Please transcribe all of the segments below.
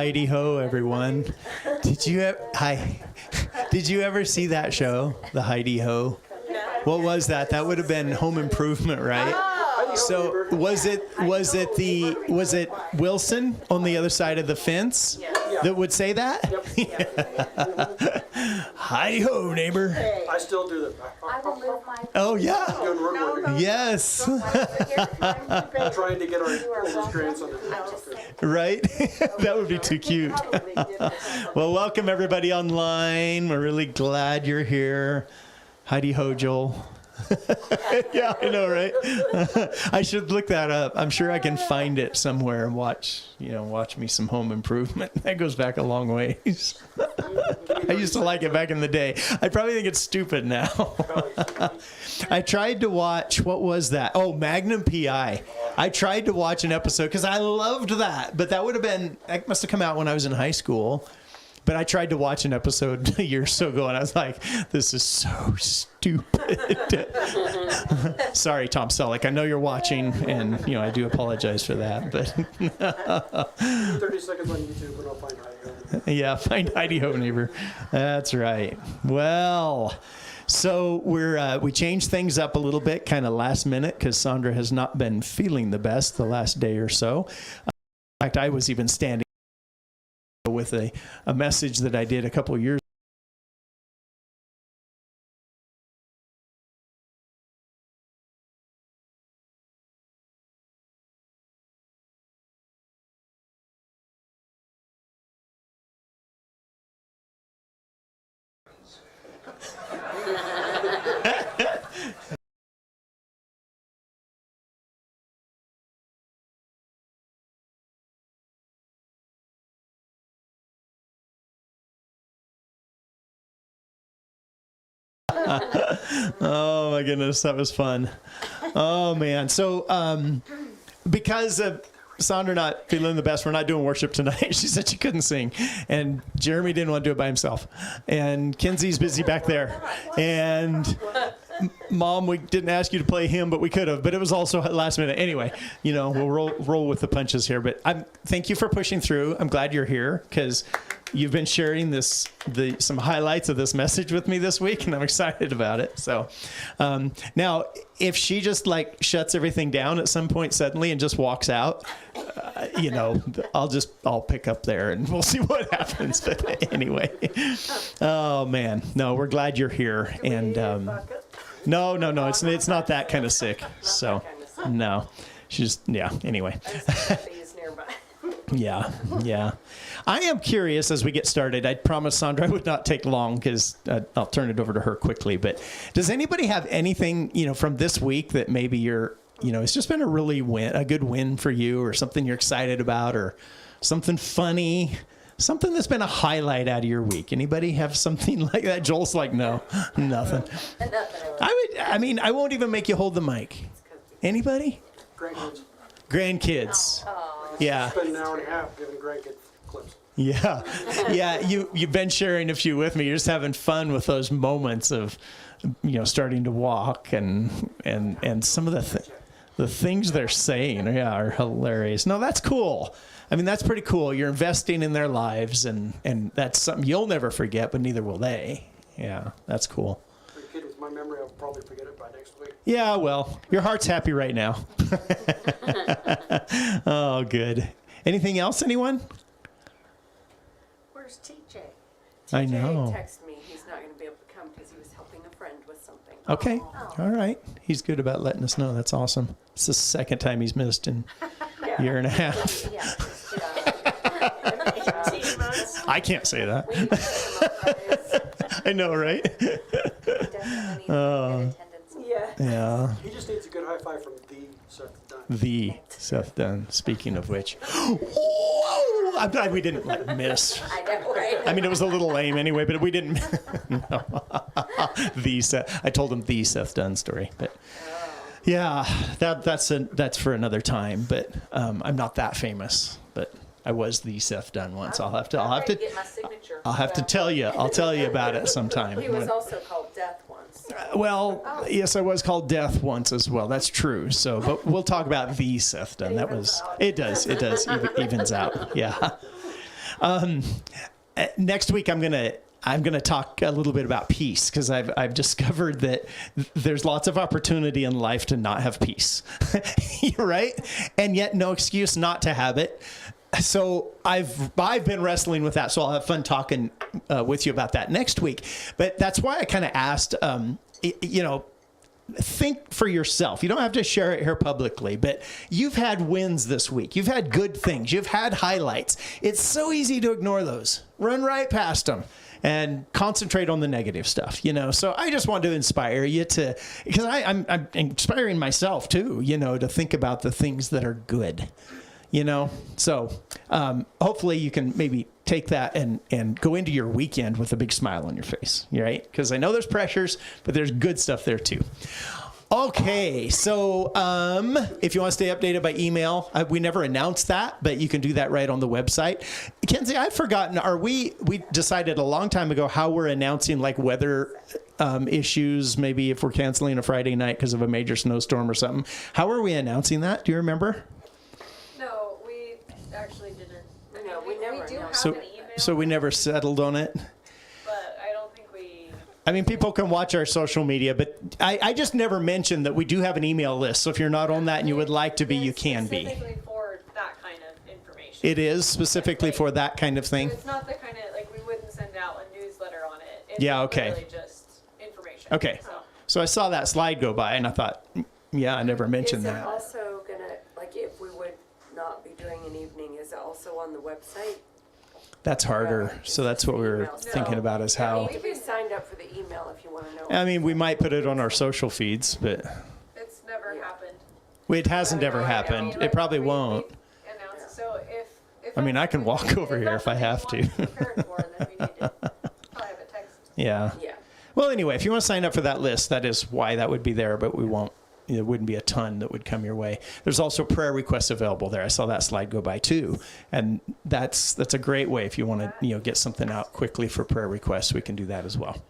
Heidi Ho, everyone. Did you ever see that show, the Heidi Ho? What was that? That would have been Home Improvement, right? So was it Wilson on the other side of the fence that would say that? Heidi Ho, neighbor. I still do that. I will move my. Oh yeah. Doing woodworking. Yes. Trying to get our oldest grandson to do that. Right? That would be too cute. Well, welcome everybody online. We're really glad you're here. Heidi Ho, Joel. Yeah, I know, right? I should look that up. I'm sure I can find it somewhere and watch me some Home Improvement. That goes back a long ways. I used to like it back in the day. I probably think it's stupid now. I tried to watch, what was that? Oh, Magnum P.I. I tried to watch an episode because I loved that, but that must have come out when I was in high school. But I tried to watch an episode a year or so ago, and I was like, this is so stupid. Sorry, Tom Selleck. I know you're watching, and I do apologize for that. But 30 seconds on YouTube, and I'll find Heidi Ho. Yeah, find Heidi Ho, neighbor. That's right. Well, so we changed things up a little bit, kind of last minute, because Sandra has not been feeling the best the last day or so. In fact, I was even standing with a message that I did a couple of years Oh my goodness, that was fun. Oh man. So because of Sandra not feeling the best, we're not doing worship tonight. She said she couldn't sing, and Jeremy didn't want to do it by himself, and Kenzie's busy back there, and Mom, we didn't ask you to play him, but we could have. But it was also at last minute. Anyway, we'll roll with the punches here. But thank you for pushing through. I'm glad you're here because you've been sharing some highlights of this message with me this week, and I'm excited about it. So now, if she just shuts everything down at some point suddenly and just walks out, I'll pick up there and we'll see what happens. But anyway, oh man, no, we're glad you're here. And no, it's not that kind of sick. So no, she's anyway. Yeah. I am curious as we get started. I promised Sandra I would not take long because I'll turn it over to her quickly. But does anybody have anything, from this week that maybe you're, it's just been a good win for you, or something you're excited about, or something funny, something that's been a highlight out of your week? Anybody have something like that? Joel's like, no, nothing. I won't even make you hold the mic. Anybody? Grandkids. Yeah. Spend an hour and a half giving grandkids clips. Yeah. You've been sharing a few with me. You're just having fun with those moments of, starting to walk and some of the things they're saying, are hilarious. No, that's cool. That's pretty cool. You're investing in their lives, and that's something you'll never forget, but neither will they. Yeah, that's cool. For a kid with my memory, I'll probably forget it by next week. Yeah, well, your heart's happy right now. Oh, good. Anything else, anyone? Where's TJ? I know. TJ texted me he's not going to be able to come because he was helping a friend with something. Okay. Oh. All right. He's good about letting us know. That's awesome. It's the second time he's missed in a year and a half. Yeah. 18 months. I can't say that. I know, right? Yeah. He just needs a good high five from the Seth Dunn. The Seth Dunn. Speaking of which, whoa! I'm glad we didn't miss. I know, right? It was a little lame anyway, but we didn't. No. I told him the Seth Dunn story, but yeah, that's for another time. But I'm not that famous, but I was the Seth Dunn once. I'll have to get my signature. I'll have to tell you. I'll tell you about it sometime. He was also called Death once. Yes, I was called Death once as well. That's true. So, but we'll talk about the Seth Dunn. It does. It evens out. Yeah. Next week, I'm gonna talk a little bit about peace, because I've discovered that there's lots of opportunity in life to not have peace, right? And yet no excuse not to have it. So I've been wrestling with that. So I'll have fun talking with you about that next week. But that's why I kind of asked, think for yourself. You don't have to share it here publicly, but you've had wins this week. You've had good things. You've had highlights. It's so easy to ignore those. Run right past them and concentrate on the negative stuff, So I just want to inspire you because I'm inspiring myself too, to think about the things that are good. So hopefully you can maybe take that and go into your weekend with a big smile on your face, right? Because I know there's pressures, but there's good stuff there too. Okay, so if you want to stay updated by email, we never announced that, but you can do that right on the website. Kenzie, I've forgotten, we decided a long time ago how we're announcing like weather issues, maybe if we're canceling a Friday night because of a major snowstorm or something. How are we announcing that? Do you remember? No, we actually didn't. No, we never do have announced. an email. So we never settled on it? But I don't think we... I mean, people can watch our social media, but I just never mentioned that we do have an email list. So if you're not on that and you would like to be, you can be. Specifically for that kind of information. It is specifically for that kind of thing? It's not the kind of, like, we wouldn't send out a newsletter on it. It's Yeah, okay. literally just information. Okay. So I saw that slide go by and I thought, I never mentioned Is it that. also gonna, like, if we would not be doing an evening, is it also on the website? That's harder. So that's what we were thinking about is how. You can be signed up for the email if you want to know. I mean, we might put it on our social feeds, but It's never happened. it hasn't ever happened. It probably won't. So if I mean, I can walk over here if I have to. Probably have a text. Yeah. Yeah. Well, anyway, if you want to sign up for that list, that is why that would be there, but we won't. There wouldn't be a ton that would come your way. There's also prayer requests available there. I saw that slide go by too, and that's a great way if you want to get something out quickly for prayer requests. We can do that as well.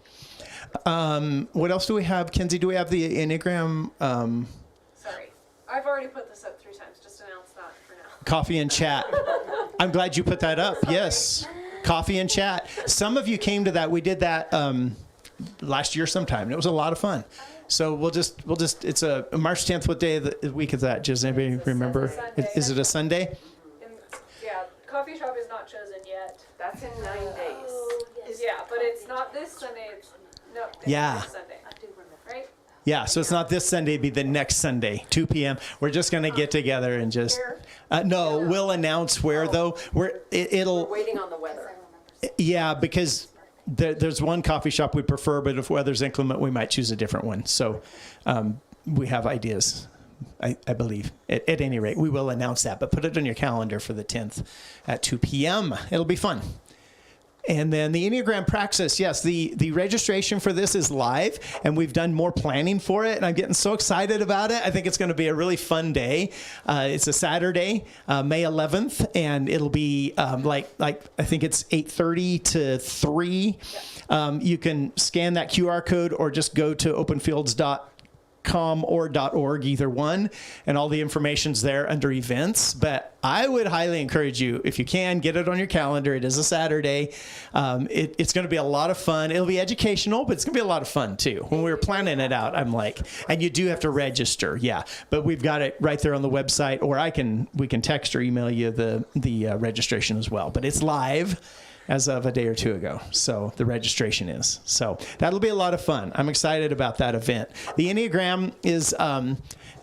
What else do we have, Kenzie? Do we have the Enneagram? Sorry, I've already put this up 3 times. Just announce that for now. Coffee and chat. I'm glad you put that up. Yes, coffee and chat. Some of you came to that. We did that last year sometime, and it was a lot of fun. So we'll just it's a March 10th. What day of the week is that? Does anybody remember? Is it a Sunday? Yeah, coffee shop is not chosen yet. That's in 9 days. Yeah, but it's not this Sunday. It's Yeah. this Sunday. Right? Yeah, so it's not this Sunday, it'd be the next Sunday, 2 p.m. We're just going to get together and just... no, we'll announce where, though. It'll... We're waiting on the weather. Yeah, because there's one coffee shop we prefer, but if weather's inclement, we might choose a different one. So we have ideas, I believe. At any rate, we will announce that, but put it on your calendar for the 10th at 2 p.m. It'll be fun. And then the Enneagram Praxis, yes, the registration for this is live, and we've done more planning for it, and I'm getting so excited about it. I think it's going to be a really fun day. It's a Saturday, May 11th, and it'll be like I think it's 8:30 to 3. You can scan that QR code or just go to openfields.com or .org, either one, and all the information's there under events. But I would highly encourage you, if you can, get it on your calendar. It is a Saturday. It's going to be a lot of fun. It'll be educational, but it's going to be a lot of fun too. When we were planning it out, I'm like, and you do have to register, yeah. But we've got it right there on the website, or we can text or email you the registration as well. But it's live as of a day or two ago. So the registration is. So that'll be a lot of fun. I'm excited about that event. The Enneagram is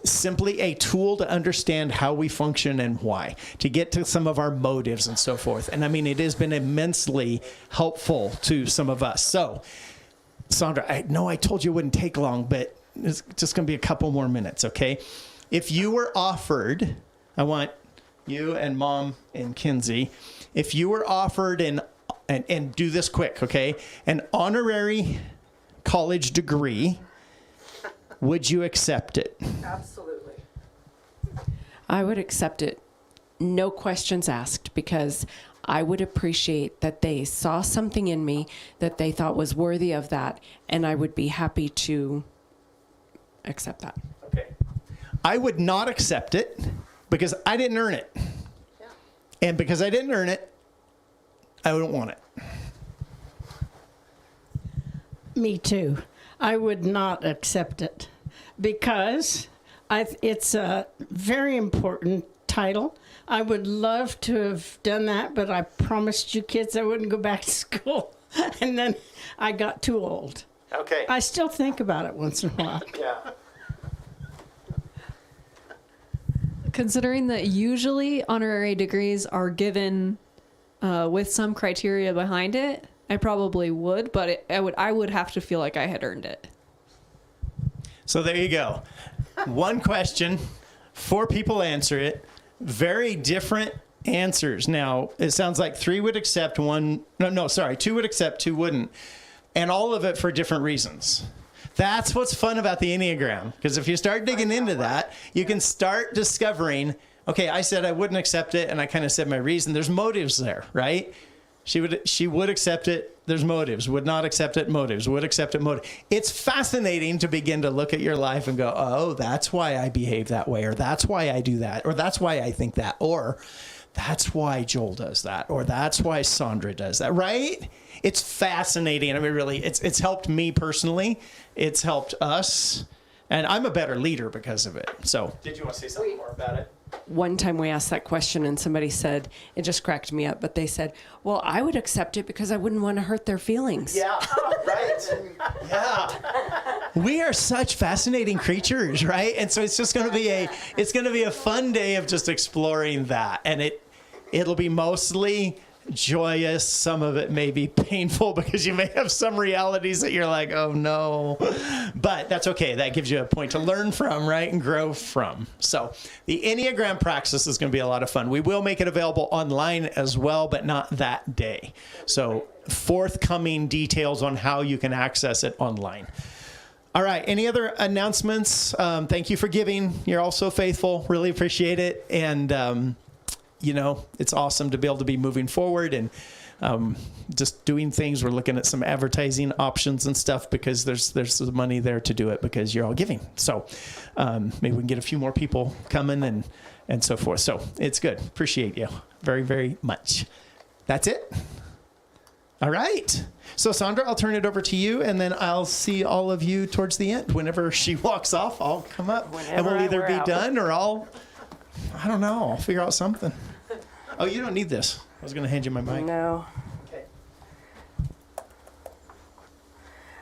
simply a tool to understand how we function and why, to get to some of our motives and so forth. And I mean, it has been immensely helpful to some of us. So, Sandra, I know I told you it wouldn't take long, but it's just going to be a couple more minutes, okay? If you were offered, I want you and Mom and Kinsey, if you were offered and do this quick, okay, an honorary college degree, would you accept it? Absolutely. I would accept it, no questions asked, because I would appreciate that they saw something in me that they thought was worthy of that, and I would be happy to accept that. Okay. I would not accept it because I didn't earn it. Yeah. And because I didn't earn it, I don't want it. Me too. I would not accept it because it's a very important title. I would love to have done that, but I promised you kids I wouldn't go back to school. And then I got too old. Okay. I still think about it once in a while. Yeah. Considering that usually honorary degrees are given with some criteria behind it, I probably would, but I would have to feel like I had earned it. So there you go. One question, 4 people answer it. Very different answers. Now, it sounds like 3 would accept, 2 would accept, 2 wouldn't. And all of it for different reasons. That's what's fun about the Enneagram. Because if you start digging into that, you can start discovering, okay, I said I wouldn't accept it, and I kind of said my reason. There's motives there, right? She would accept it. There's motives. Would not accept it. Motives. Would accept it. Motive. It's fascinating to begin to look at your life and go, oh, that's why I behave that way, or that's why I do that, or that's why I think that, or that's why Joel does that, or that's why Sandra does that, right? It's fascinating. I mean, really, it's helped me personally. It's helped us, and I'm a better leader because of it. So, did you want to say something more about it? One time we asked that question and somebody said, it just cracked me up, but they said, well, I would accept it because I wouldn't want to hurt their feelings. Yeah, right. Yeah. We are such fascinating creatures, right? And so it's just going to be a fun day of just exploring that. And it'll be mostly joyous. Some of it may be painful because you may have some realities that you're like, oh no, but that's okay. That gives you a point to learn from, right? And grow from. So the Enneagram Praxis is going to be a lot of fun. We will make it available online as well, but not that day. So forthcoming details on how you can access it online. All right. Any other announcements? Thank you for giving. You're all so faithful. Really appreciate it. And, it's awesome to be able to be moving forward and just doing things. We're looking at some advertising options and stuff because there's the money there to do it because you're all giving. So maybe we can get a few more people coming and so forth. So it's good. Appreciate you very, very much. That's it. All right. So Sandra, I'll turn it over to you, and then I'll see all of you towards the end. Whenever she walks off, I'll come up, and we'll either be done or I'll figure out something. Oh, you don't need this. I was going to hand you my mic. No.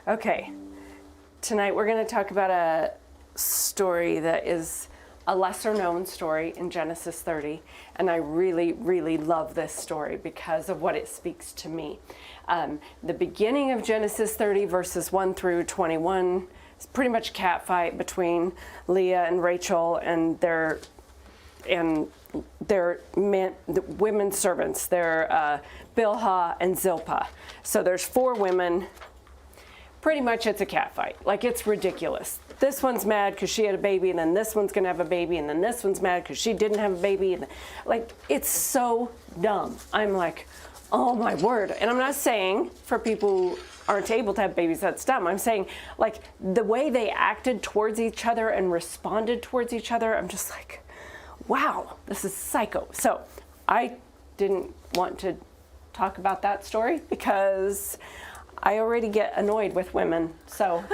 Okay. Tonight we're going to talk about a story that is a lesser known story in Genesis 30. And I really, really love this story because of what it speaks to me. The beginning of Genesis 30, verses 1 through 21, is pretty much a cat fight between Leah and Rachel and their the women servants. They're Bilhah and Zilpah. So there's 4 women. Pretty much it's a cat fight. Like, it's ridiculous. This one's mad because she had a baby, and then this one's going to have a baby, and then this one's mad because she didn't have a baby. And it's so dumb. I'm like, oh my word. And I'm not saying for people who aren't able to have babies that's dumb. I'm saying, like, the way they acted towards each other and responded towards each other, I'm just like, wow, this is psycho. So I didn't want to talk about that story because I already get annoyed with women. So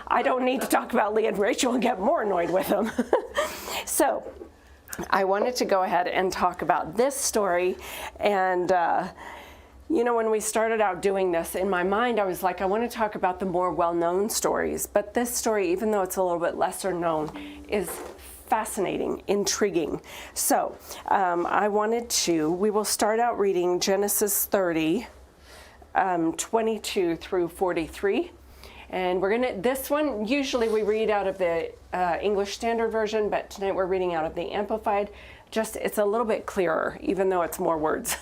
I don't need to talk about Leah and Rachel and get more annoyed with them. So I wanted to go ahead and talk about this story. And, when we started out doing this, in my mind, I was like, I want to talk about the more well-known stories. But this story, even though it's a little bit lesser known, is fascinating, intriguing. So we will start out reading Genesis 30, 22 through 43. And this one, usually we read out of the English Standard Version, but tonight we're reading out of the Amplified. It's a little bit clearer, even though it's more words.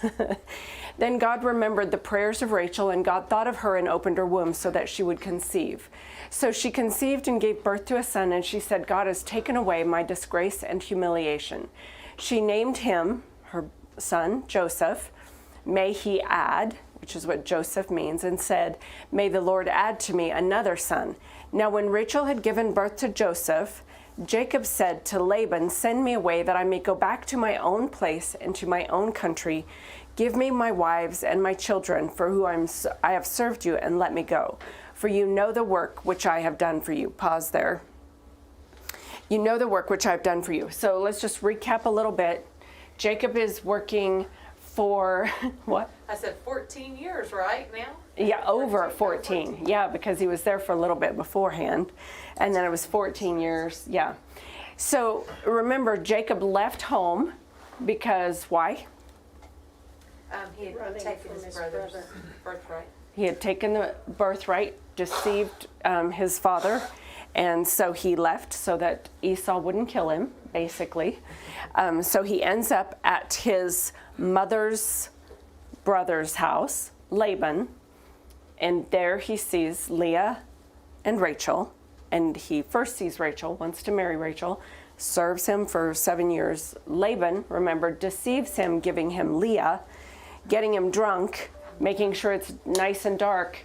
Then God remembered the prayers of Rachel, and God thought of her and opened her womb so that she would conceive. So she conceived and gave birth to a son, and she said, God has taken away my disgrace and humiliation. She named him, her son, Joseph. May he add, which is what Joseph means, and said, may the Lord add to me another son. Now when Rachel had given birth to Joseph, Jacob said to Laban, "Send me away that I may go back to my own place and to my own country. Give me my wives and my children for who I have served you, and let me go. For you know the work which I have done for you." Pause there. You know the work which I've done for you. So let's just recap a little bit. Jacob is working for what? I said 14 years, right now? Yeah, over 14. Yeah, because he was there for a little bit beforehand. And then it was 14 years. Yeah. So remember, Jacob left home because why? He had taken his brother's birthright. He had taken the birthright, deceived his father, and so he left so that Esau wouldn't kill him, basically. So he ends up at his mother's brother's house, Laban, and there he sees Leah and Rachel, and he first sees Rachel, wants to marry Rachel, serves him for 7 years. Laban, remember, deceives him, giving him Leah, getting him drunk, making sure it's nice and dark.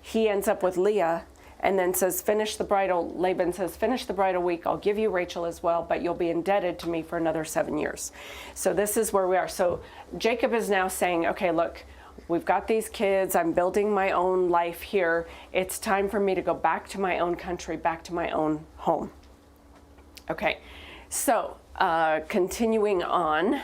He ends up with Leah and then says, Laban says, finish the bridal week. I'll give you Rachel as well, but you'll be indebted to me for another 7 years. So this is where we are. So Jacob is now saying, okay, look, we've got these kids. I'm building my own life here. It's time for me to go back to my own country, back to my own home. Okay, so continuing on.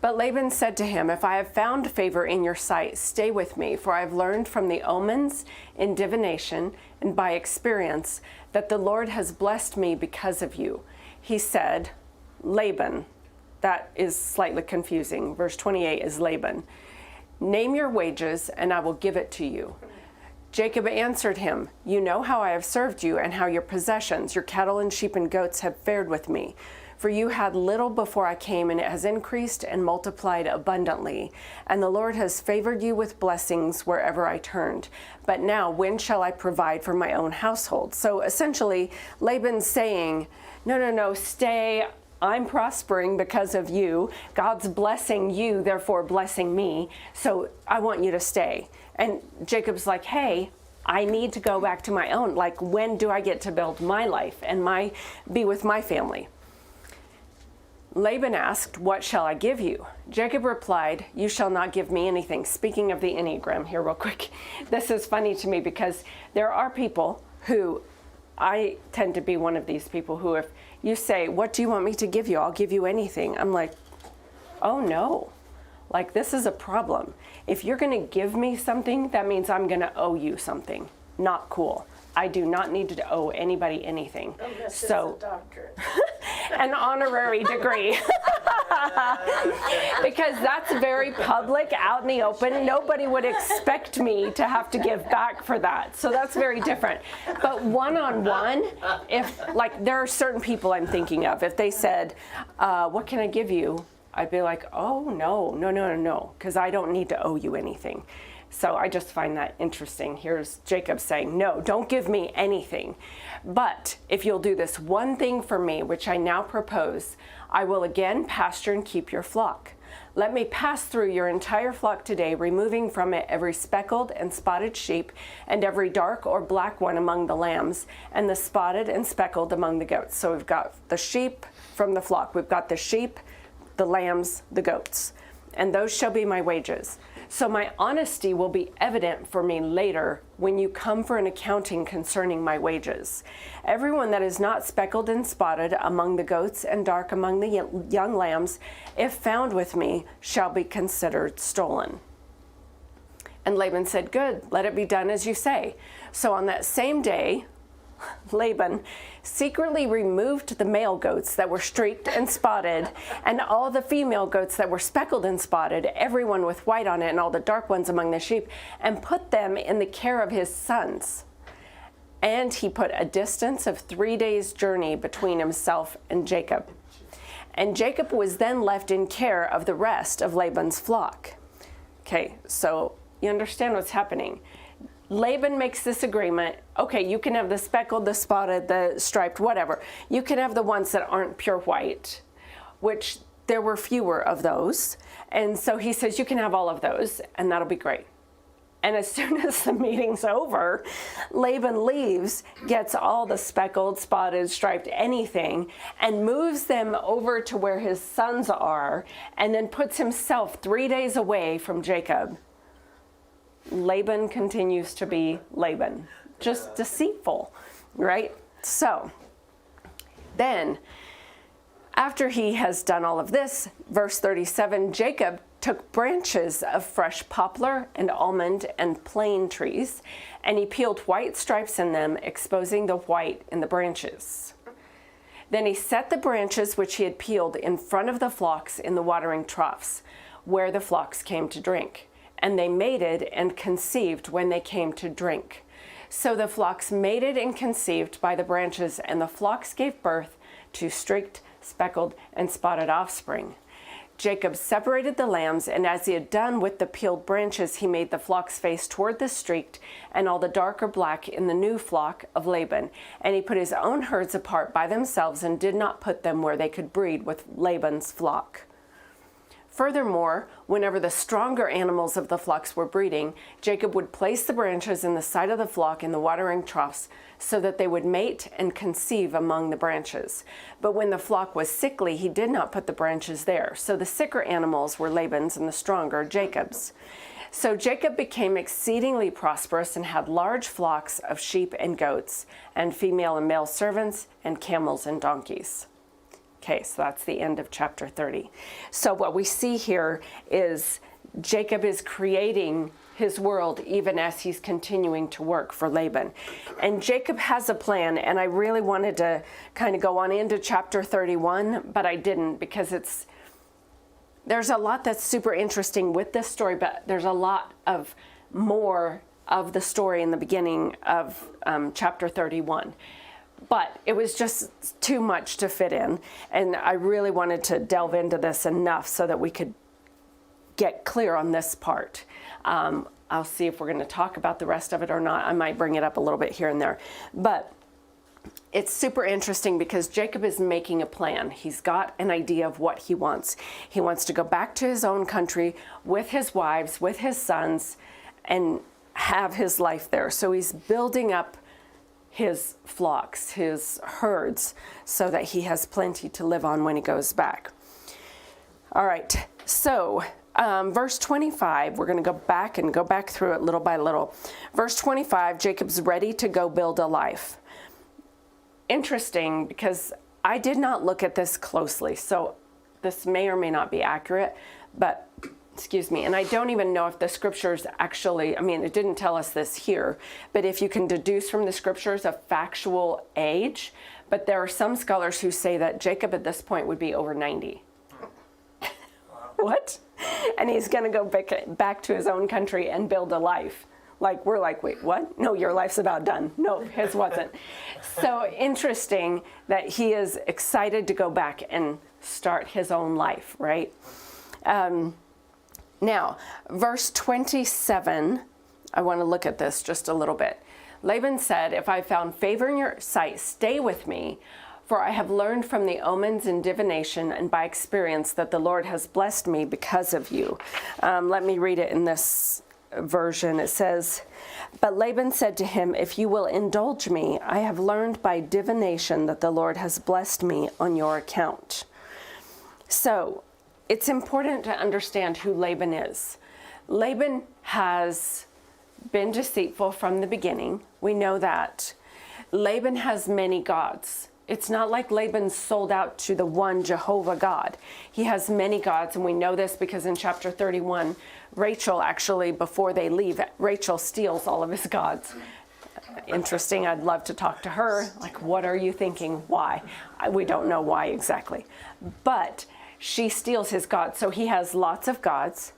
But Laban said to him, "If I have found favor in your sight, stay with me, for I have learned from the omens in divination and by experience that the Lord has blessed me because of you." He said, Laban, that is slightly confusing. Verse 28 is Laban. "Name your wages, and I will give it to you." Jacob answered him, "You know how I have served you, and how your possessions, your cattle and sheep and goats, have fared with me. For you had little before I came, and it has increased and multiplied abundantly. And the Lord has favored you with blessings wherever I turned. But now, when shall I provide for my own household?" So essentially, Laban's saying, no, stay. I'm prospering because of you. God's blessing you, therefore blessing me. So I want you to stay. And Jacob's like, hey, I need to go back to my own. Like, when do I get to build my life and be with my family? Laban asked, "What shall I give you?" Jacob replied, "You shall not give me anything." Speaking of the Enneagram here real quick, this is funny to me because there are people who, I tend to be one of these people who, if you say, "What do you want me to give you?" "I'll give you anything." I'm like, oh no, like this is a problem. If you're going to give me something, that means I'm going to owe you something. Not cool. I do not need to owe anybody anything. So, an honorary degree. Because that's very public, out in the open. Nobody would expect me to have to give back for that. So that's very different. But one-on-one, if, like, there are certain people I'm thinking of. If they said, "What can I give you?" I'd be like, oh, no, because I don't need to owe you anything. So I just find that interesting. Here's Jacob saying, "No, don't give me anything. But if you'll do this one thing for me, which I now propose, I will again pasture and keep your flock. Let me pass through your entire flock today, removing from it every speckled and spotted sheep, and every dark or black one among the lambs, and the spotted and speckled among the goats." So we've got the sheep from the flock. We've got the sheep, the lambs, the goats. "And those shall be my wages. So my honesty will be evident for me later when you come for an accounting concerning my wages. Everyone that is not speckled and spotted among the goats and dark among the young lambs, if found with me, shall be considered stolen." And Laban said, "Good, let it be done as you say." So on that same day, Laban secretly removed the male goats that were streaked and spotted, and all the female goats that were speckled and spotted, everyone with white on it, and all the dark ones among the sheep, and put them in the care of his sons. And he put a distance of 3 days' journey between himself and Jacob. And Jacob was then left in care of the rest of Laban's flock. Okay, so you understand what's happening. Laban makes this agreement. Okay, you can have the speckled, the spotted, the striped, whatever. You can have the ones that aren't pure white, which there were fewer of those. And so he says, you can have all of those, and that'll be great. And as soon as the meeting's over, Laban leaves, gets all the speckled, spotted, striped, anything, and moves them over to where his sons are, and then puts himself 3 days away from Jacob. Laban continues to be Laban, just deceitful, right? So then, after he has done all of this, verse 37, Jacob took branches of fresh poplar and almond and plane trees, and he peeled white stripes in them, exposing the white in the branches. Then he set the branches which he had peeled in front of the flocks in the watering troughs, where the flocks came to drink. And they mated and conceived when they came to drink. So the flocks mated and conceived by the branches, and the flocks gave birth to streaked, speckled, and spotted offspring. Jacob separated the lambs, and as he had done with the peeled branches, he made the flocks face toward the streaked and all the dark or black in the new flock of Laban. And he put his own herds apart by themselves and did not put them where they could breed with Laban's flock. Furthermore, whenever the stronger animals of the flocks were breeding, Jacob would place the branches in the side of the flock in the watering troughs so that they would mate and conceive among the branches. But when the flock was sickly, he did not put the branches there. So the sicker animals were Laban's and the stronger Jacob's. So Jacob became exceedingly prosperous and had large flocks of sheep and goats, and female and male servants, and camels and donkeys. Okay, so that's the end of chapter 30. So what we see here is Jacob is creating his world even as he's continuing to work for Laban. And Jacob has a plan, and I really wanted to kind of go on into chapter 31, but I didn't, because there's a lot that's super interesting with this story, but there's a lot of more of the story in the beginning of chapter 31. But it was just too much to fit in, and I really wanted to delve into this enough so that we could get clear on this part. I'll see if we're going to talk about the rest of it or not. I might bring it up a little bit here and there. But it's super interesting because Jacob is making a plan. He's got an idea of what he wants. He wants to go back to his own country with his wives, with his sons, and have his life there. So he's building up his flocks, his herds, so that he has plenty to live on when he goes back. All right, so verse 25, we're going to go back through it little by little. Verse 25, Jacob's ready to go build a life. Interesting, because I did not look at this closely, so this may or may not be accurate, but excuse me, and I don't even know if the scriptures actually, it didn't tell us this here, but if you can deduce from the scriptures a factual age, but there are some scholars who say that Jacob at this point would be over 90. What? And he's going to go back to his own country and build a life. Like, we're like, wait, what? No, your life's about done. No, his wasn't. So interesting that he is excited to go back and start his own life, right? Now, verse 27, I want to look at this just a little bit. Laban said, if I found favor in your sight, stay with me, for I have learned from the omens and divination and by experience that the Lord has blessed me because of you. Let me read it in this version. It says, but Laban said to him, if you will indulge me, I have learned by divination that the Lord has blessed me on your account. So, it's important to understand who Laban is. Laban has been deceitful from the beginning. We know that. Laban has many gods. It's not like Laban sold out to the one Jehovah God. He has many gods, and we know this because in chapter 31, Rachel actually, before they leave, Rachel steals all of his gods. Interesting. I'd love to talk to her. Like, what are you thinking? Why? We don't know why exactly. But she steals his gods. So he has lots of gods.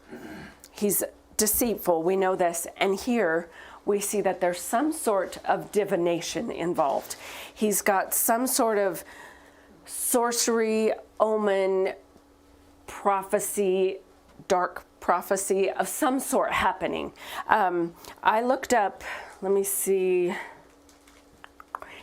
He's deceitful. We know this. And here we see that there's some sort of divination involved. He's got some sort of sorcery, omen, prophecy, dark prophecy of some sort happening. I looked up, let me see.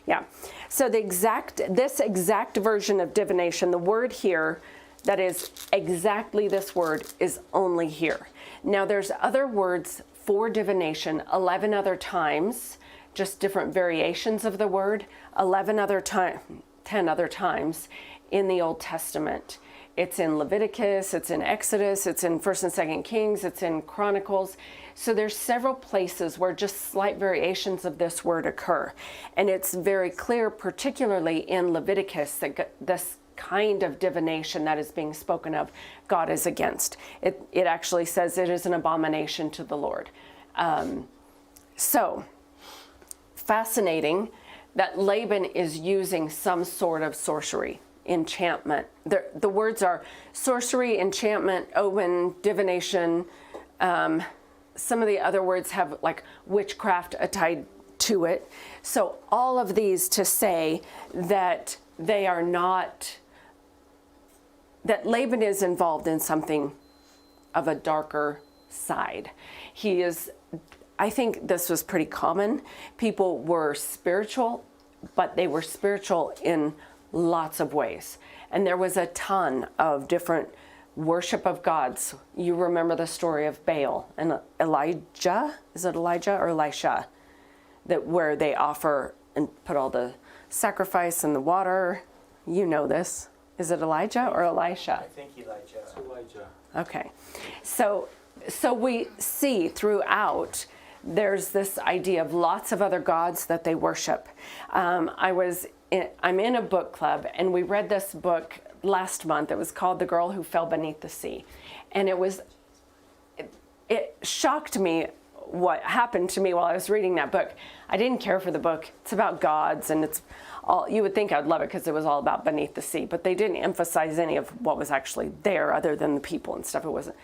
Yeah. So this exact version of divination, the word here that is exactly this word is only here. Now there's other words for divination 11 other times, just different variations of the word, 10 other times in the Old Testament. It's in Leviticus, it's in Exodus, it's in 1st and 2nd Kings, it's in Chronicles. So there's several places where just slight variations of this word occur. And it's very clear, particularly in Leviticus, that this kind of divination that is being spoken of, God is against. It actually says it is an abomination to the Lord. So fascinating that Laban is using some sort of sorcery, enchantment. The words are sorcery, enchantment, omen, divination. Some of the other words have like witchcraft tied to it. So all of these to say that they are not, that Laban is involved in something of a darker side. He is, I think this was pretty common. People were spiritual, but they were spiritual in lots of ways. And there was a ton of different worship of gods. You remember the story of Baal and Elijah? Is it Elijah or Elisha? That where they offer and put all the sacrifice in the water. You know this. Is it Elijah or Elisha? I think Elijah. Okay. So we see throughout there's this idea of lots of other gods that they worship. I'm in a book club, and we read this book last month. It was called The Girl Who Fell Beneath the Sea. And it shocked me what happened to me while I was reading that book. I didn't care for the book. It's about gods, and it's all, you would think I'd love it because it was all about beneath the sea, but they didn't emphasize any of what was actually there other than the people and stuff. It wasn't.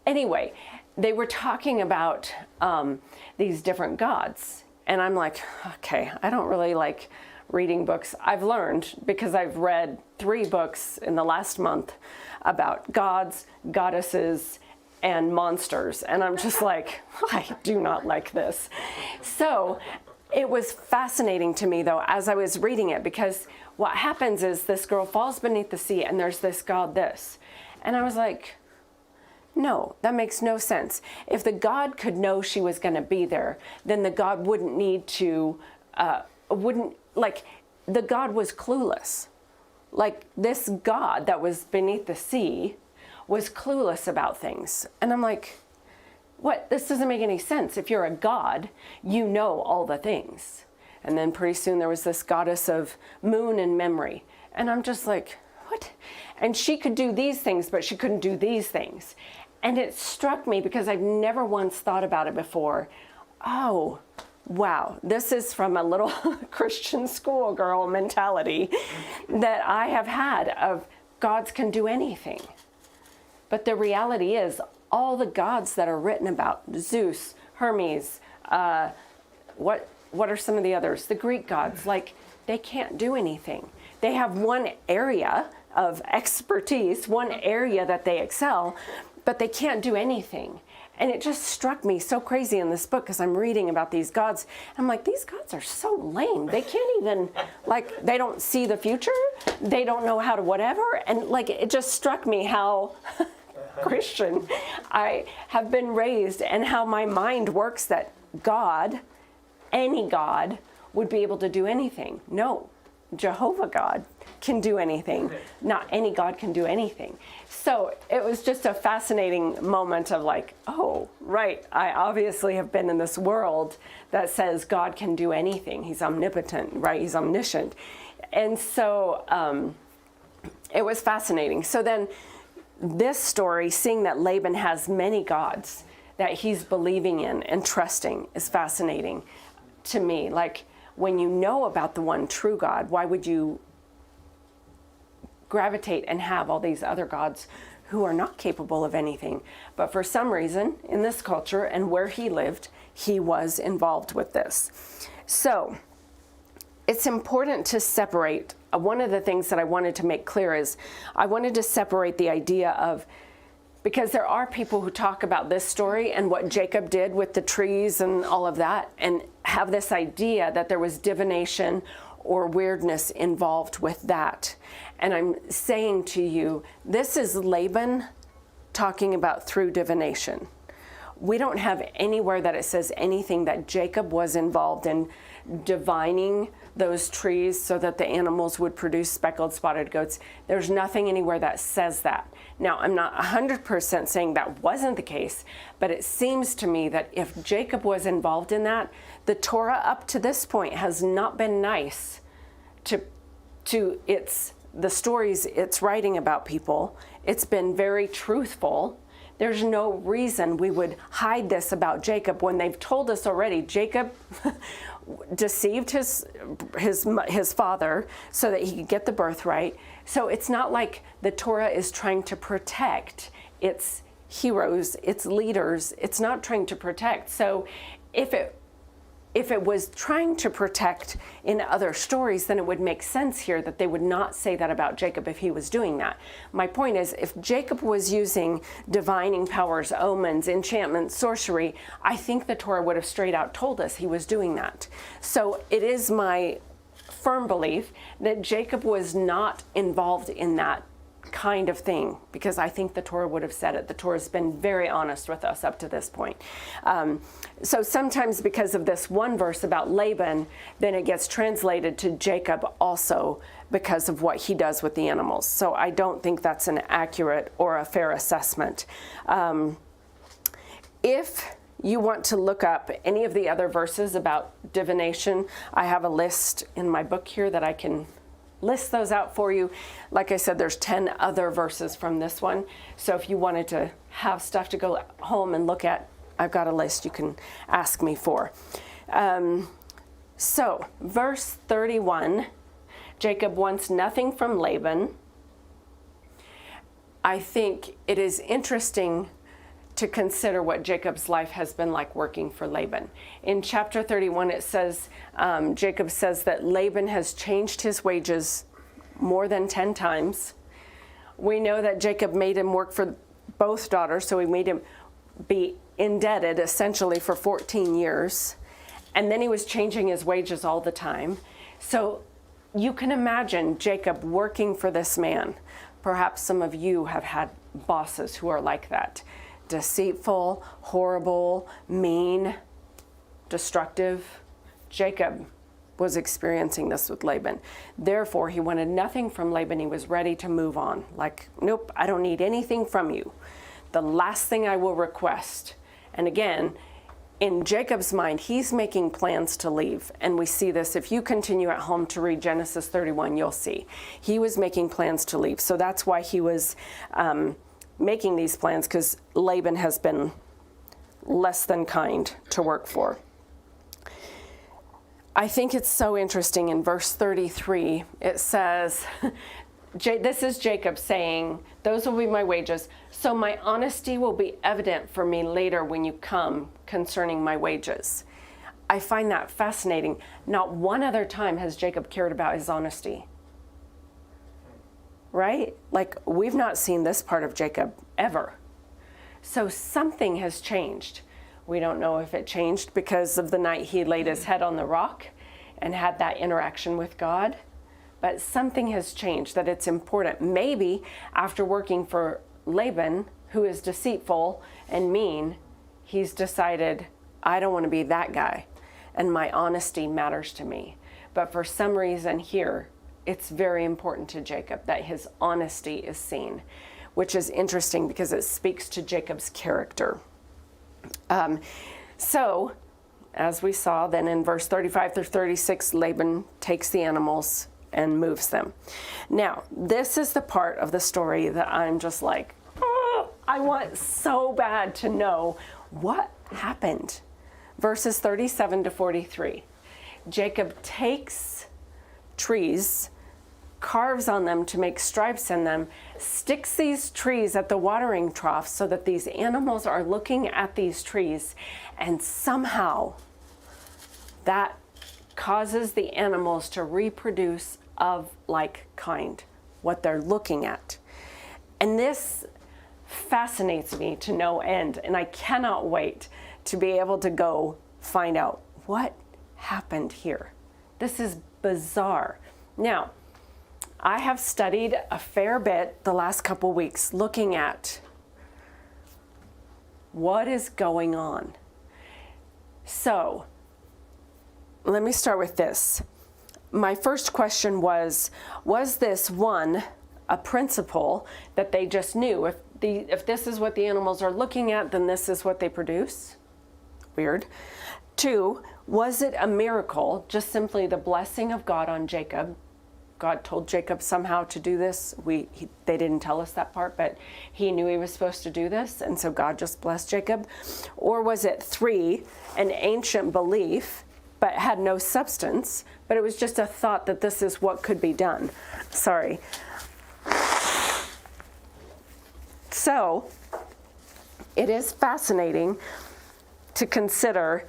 Anyway, they were talking about these different gods. And I'm like, okay, I don't really like reading books. I've learned, because I've read 3 books in the last month about gods, goddesses, and monsters. And I'm just like, I do not like this. So it was fascinating to me, though, as I was reading it, because what happens is this girl falls beneath the sea and there's this god this. And I was like, no, that makes no sense. If the god could know she was going to be there, then the god wouldn't need to, the god was clueless. Like, this god that was beneath the sea was clueless about things. And I'm like, what? This doesn't make any sense. If you're a god, you know all the things. And then pretty soon there was this goddess of moon and memory. And I'm just like, what? And she could do these things, but she couldn't do these things. And it struck me, because I've never once thought about it before. Oh, wow, this is from a little Christian schoolgirl mentality that I have had of gods can do anything. But the reality is, all the gods that are written about, Zeus, Hermes, what are some of the others? The Greek gods, like, they can't do anything. They have one area of expertise, one area that they excel, but they can't do anything. And it just struck me so crazy in this book, because I'm reading about these gods. I'm like, these gods are so lame. They can't even, like, they don't see the future. They don't know how to whatever. And like, it just struck me how Christian I have been raised, and how my mind works, that God, any God, would be able to do anything. No, Jehovah God can do anything. Not any God can do anything. So it was just a fascinating moment of like, oh, right, I obviously have been in this world that says God can do anything. He's omnipotent, right? He's omniscient. And so it was fascinating. So then this story, seeing that Laban has many gods that he's believing in and trusting, is fascinating to me. Like, when you know about the one true God, why would you gravitate and have all these other gods who are not capable of anything? But for some reason, in this culture and where he lived, he was involved with this. So it's important to separate. One of the things that I wanted to make clear is I wanted to separate the idea of, because there are people who talk about this story and what Jacob did with the trees and all of that, and have this idea that there was divination or weirdness involved with that. And I'm saying to you, this is Laban talking about through divination. we don't have anywhere that it says anything that Jacob was involved in divining those trees so that the animals would produce speckled spotted goats. There's nothing anywhere that says that. Now, I'm not 100% saying that wasn't the case, but it seems to me that if Jacob was involved in that, the Torah up to this point has not been nice to the stories it's writing about people. It's been very truthful. There's no reason we would hide this about Jacob when they've told us already Jacob deceived his father so that he could get the birthright. So it's not like the Torah is trying to protect its heroes, its leaders. It's not trying to protect. So if it was trying to protect in other stories, then it would make sense here that they would not say that about Jacob if he was doing that. My point is, if Jacob was using divining powers, omens, enchantment, sorcery, I think the Torah would have straight out told us he was doing that. So it is my firm belief that Jacob was not involved in that kind of thing, because I think the Torah would have said it. The Torah has been very honest with us up to this point. So sometimes because of this one verse about Laban, then it gets translated to Jacob also because of what he does with the animals. So I don't think that's an accurate or a fair assessment. If you want to look up any of the other verses about divination, I have a list in my book here that I can list those out for you. Like I said, there's 10 other verses from this one. So if you wanted to have stuff to go home and look at, I've got a list you can ask me for. So verse 31, Jacob wants nothing from Laban. I think it is interesting to consider what Jacob's life has been like working for Laban. In chapter 31, it says, Jacob says that Laban has changed his wages more than 10 times. We know that Jacob made him work for both daughters, so he made him be indebted essentially for 14 years. And then he was changing his wages all the time. So you can imagine Jacob working for this man. Perhaps some of you have had bosses who are like that. Deceitful, horrible, mean, destructive. Jacob was experiencing this with Laban. Therefore, he wanted nothing from Laban. He was ready to move on. Like, nope, I don't need anything from you. The last thing I will request. And again, in Jacob's mind, he's making plans to leave. And we see this. If you continue at home to read Genesis 31, you'll see. He was making plans to leave. So that's why he was making these plans, because Laban has been less than kind to work for. I think it's so interesting in verse 33, it says, this is Jacob saying, those will be my wages, so my honesty will be evident for me later when you come concerning my wages. I find that fascinating. Not one other time has Jacob cared about his honesty. Right? Like, we've not seen this part of Jacob ever. So something has changed. We don't know if it changed because of the night he laid his head on the rock and had that interaction with God, but something has changed, that it's important. Maybe after working for Laban, who is deceitful and mean, he's decided, I don't want to be that guy, and my honesty matters to me. But for some reason here, it's very important to Jacob that his honesty is seen, which is interesting because it speaks to Jacob's character. So, as we saw, then in verse 35 through 36, Laban takes the animals and moves them. Now, this is the part of the story that I'm just like, oh, I want so bad to know what happened. Verses 37 to 43. Jacob takes trees, carves on them to make stripes in them, sticks these trees at the watering trough so that these animals are looking at these trees, and somehow that causes the animals to reproduce of like kind, what they're looking at. And this fascinates me to no end, and I cannot wait to be able to go find out what happened here. This is bizarre. Now, I have studied a fair bit the last couple weeks looking at What is going on? So, let me start with this. My first question was this one a principle that they just knew? If this is what the animals are looking at, then this is what they produce? Weird. 2, was it a miracle, just simply the blessing of God on Jacob? God told Jacob somehow to do this. They didn't tell us that part, but he knew he was supposed to do this, and so God just blessed Jacob. Or was it 3, an ancient belief, but had no substance, but it was just a thought that this is what could be done? Sorry. So, it is fascinating to consider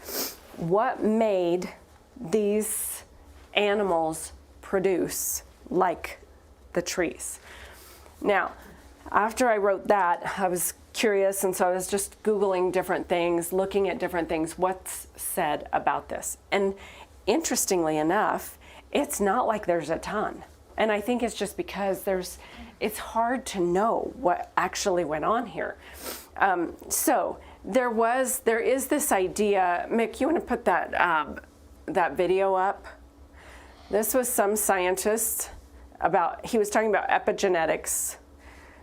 what made these animals produce like the trees. Now, after I wrote that, I was curious, and so I was just Googling different things, looking at different things, what's said about this. And interestingly enough, it's not like there's a ton. And I think it's just because it's hard to know what actually went on here. So there is this idea. Mick, you want to put that video up? This was some scientist he was talking about epigenetics.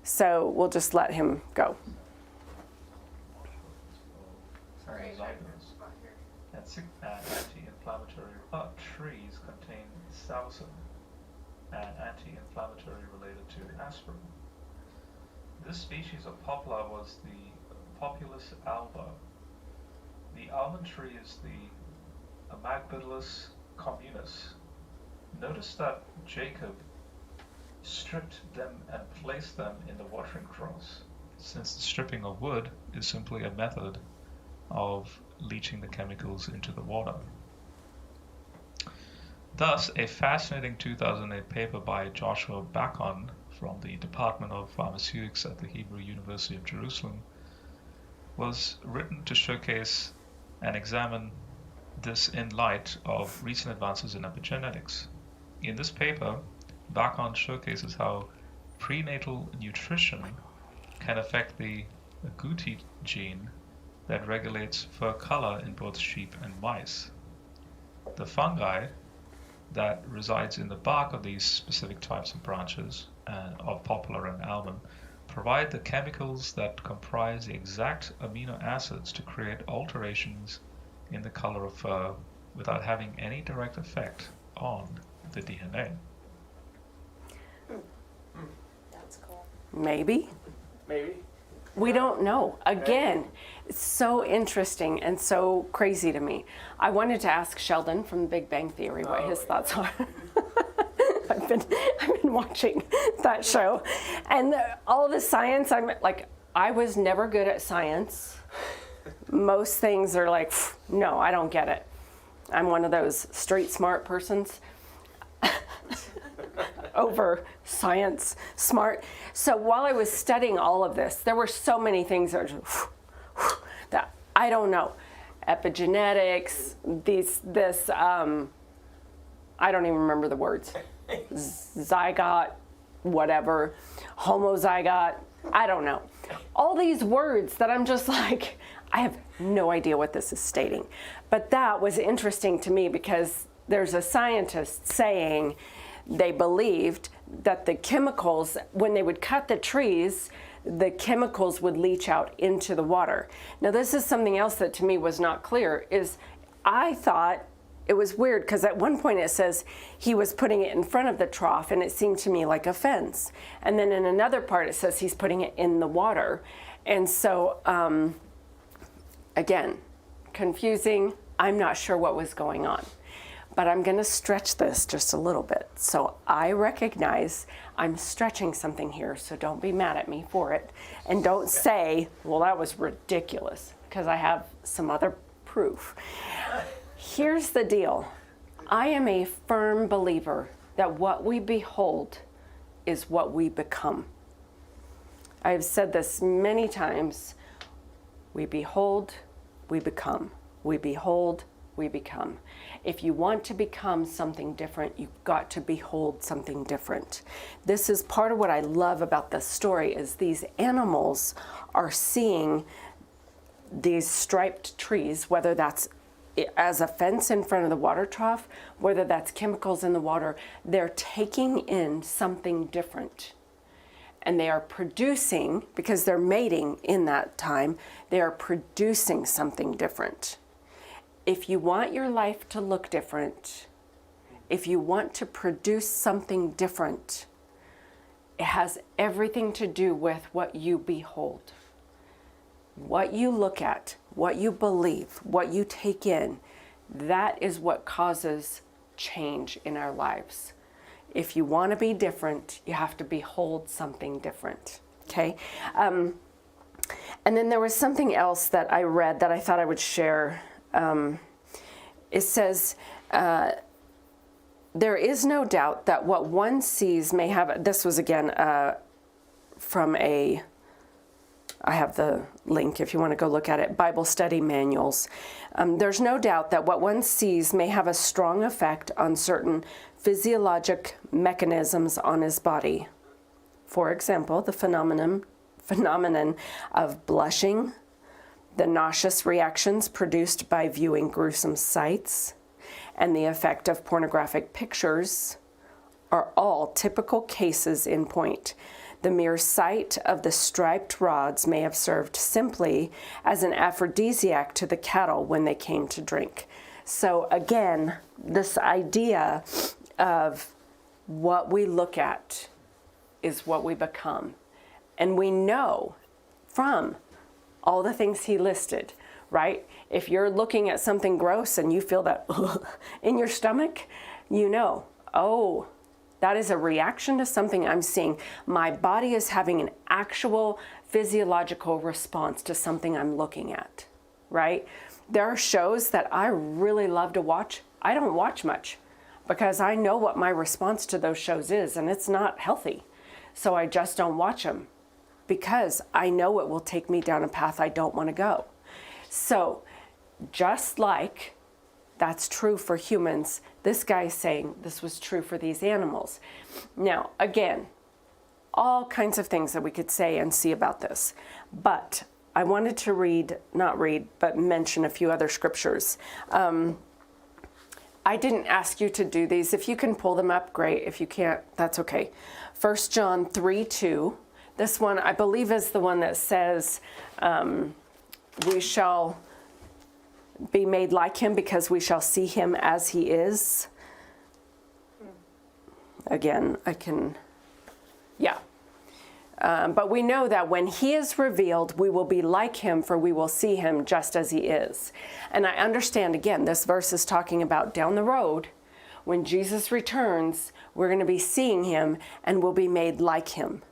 So we'll just let him go. Anti-inflammatory trees contain salsam, an anti-inflammatory related to aspirin. This species of poplar was the Populus alba. The almond tree is the Amygdalus communis. Notice that Jacob stripped them and placed them in the watering troughs, since the stripping of wood is simply a method of leaching the chemicals into the water. Thus, a fascinating 2008 paper by Joshua Bacon from the Department of Pharmaceutics at the Hebrew University of Jerusalem was written to showcase and examine this in light of recent advances in epigenetics. In this paper, Bacon showcases how prenatal nutrition can affect the agouti gene that regulates fur color in both sheep and mice. The fungi that resides in the bark of these specific types of branches of poplar and almond provide the chemicals that comprise the exact amino acids to create alterations in the color of fur without having any direct effect on the DNA. That's cool. Maybe. Maybe. We don't know. Again, it's so interesting and so crazy to me. I wanted to ask Sheldon from The Big Bang Theory what his thoughts are. I've been watching that show, and all the science. I was never good at science. Most things are like, no, I don't get it. I'm one of those street smart persons. Over science smart. So while I was studying all of this, there were so many things that I don't know. Epigenetics, I don't even remember the words. Zygote, whatever, homozygote, I don't know. All these words that I'm just like, I have no idea what this is stating. But that was interesting to me because there's a scientist saying they believed that the chemicals, when they would cut the trees, the chemicals would leach out into the water. Now this is something else that to me was not clear, is I thought it was weird because at one point it says he was putting it in front of the trough and it seemed to me like a fence. And then in another part it says he's putting it in the water. And so, again, confusing. I'm not sure what was going on. But I'm going to stretch this just a little bit. So I recognize I'm stretching something here, so don't be mad at me for it. And don't say, well, that was ridiculous, because I have some other proof. Here's the deal. I am a firm believer that what we behold is what we become. I have said this many times. We behold, we become. We behold, we become. If you want to become something different, you've got to behold something different. This is part of what I love about this story is these animals are seeing these striped trees, whether that's as a fence in front of the water trough, whether that's chemicals in the water, they're taking in something different. And they are producing, because they're mating in that time, they are producing something different. If you want your life to look different, if you want to produce something different, it has everything to do with what you behold. What you look at, what you believe, what you take in, that is what causes change in our lives. If you want to be different, you have to behold something different, okay? And then there was something else that I read that I thought I would share. It says, there is no doubt that what one sees may have, this was again from I have the link if you want to go look at it, Bible study manuals. There's no doubt that what one sees may have a strong effect on certain physiologic mechanisms on his body. For example, the phenomenon of blushing, the nauseous reactions produced by viewing gruesome sights, and the effect of pornographic pictures are all typical cases in point. The mere sight of the striped rods may have served simply as an aphrodisiac to the cattle when they came to drink. So again, this idea of what we look at is what we become. And we know from all the things he listed, right? If you're looking at something gross and you feel that in your stomach, you know, oh, that is a reaction to something I'm seeing. My body is having an actual physiological response to something I'm looking at, right? There are shows that I really love to watch. I don't watch much because I know what my response to those shows is, and it's not healthy. So I just don't watch them because I know it will take me down a path I don't want to go. So just like that's true for humans, this guy is saying this was true for these animals. Now, again, all kinds of things that we could say and see about this. But I wanted to but mention a few other scriptures. I didn't ask you to do these. If you can pull them up, great. If you can't, that's okay. 1 John 3:2. This one, I believe, is the one that says, we shall be made like him because we shall see him as he is. Again, but we know that when he is revealed, we will be like him, for we will see him just as he is. And I understand, again, this verse is talking about down the road, when Jesus returns, we're going to be seeing him and we'll be made like him.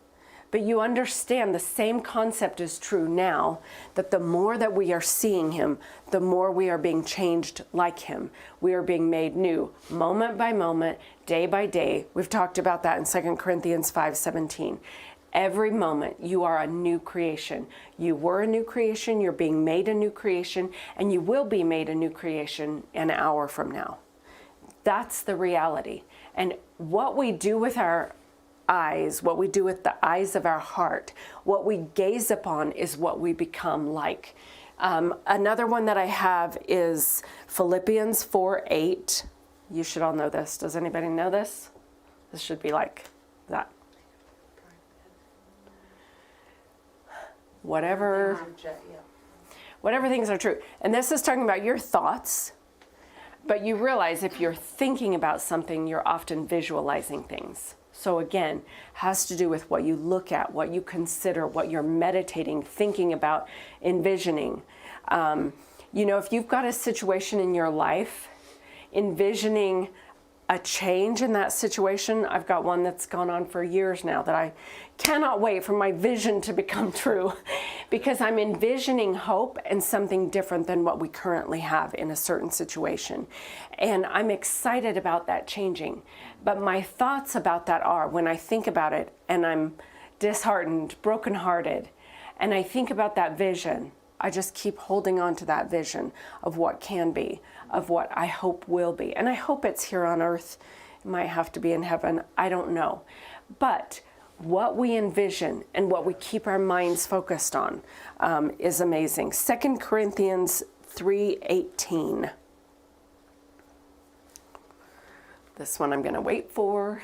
But you understand the same concept is true now, that the more that we are seeing him, the more we are being changed like him. We are being made new, moment by moment, day by day. We've talked about that in 2 Corinthians 5:17. Every moment you are a new creation. You were a new creation, you're being made a new creation, and you will be made a new creation an hour from now. That's the reality. And what we do with our eyes, what we do with the eyes of our heart, what we gaze upon is what we become like. Another one that I have is Philippians 4:8. You should all know this. Does anybody know this? This should be like that. Whatever things are true. And this is talking about your thoughts, but you realize if you're thinking about something, you're often visualizing things. So again, has to do with what you look at, what you consider, what you're meditating, thinking about, envisioning. If you've got a situation in your life, envisioning a change in that situation. I've got one that's gone on for years now that I cannot wait for my vision to become true because I'm envisioning hope and something different than what we currently have in a certain situation. And I'm excited about that changing. But my thoughts about that are when I think about it and I'm disheartened, brokenhearted, and I think about that vision, I just keep holding on to that vision of what can be, of what I hope will be. And I hope it's here on earth. It might have to be in heaven. I don't know. But what we envision and what we keep our minds focused on is amazing. 2 Corinthians 3:18. This one I'm going to wait for.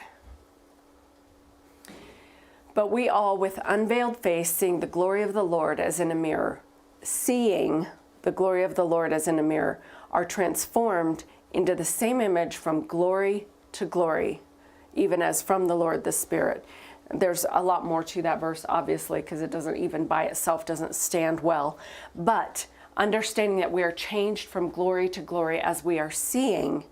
But we all, with unveiled face, seeing the glory of the Lord as in a mirror, seeing the glory of the Lord as in a mirror, are transformed into the same image from glory to glory, even as from the Lord the Spirit. There's a lot more to that verse, obviously, because it doesn't even by itself doesn't stand well. But understanding that we are changed from glory to glory as we are seeing,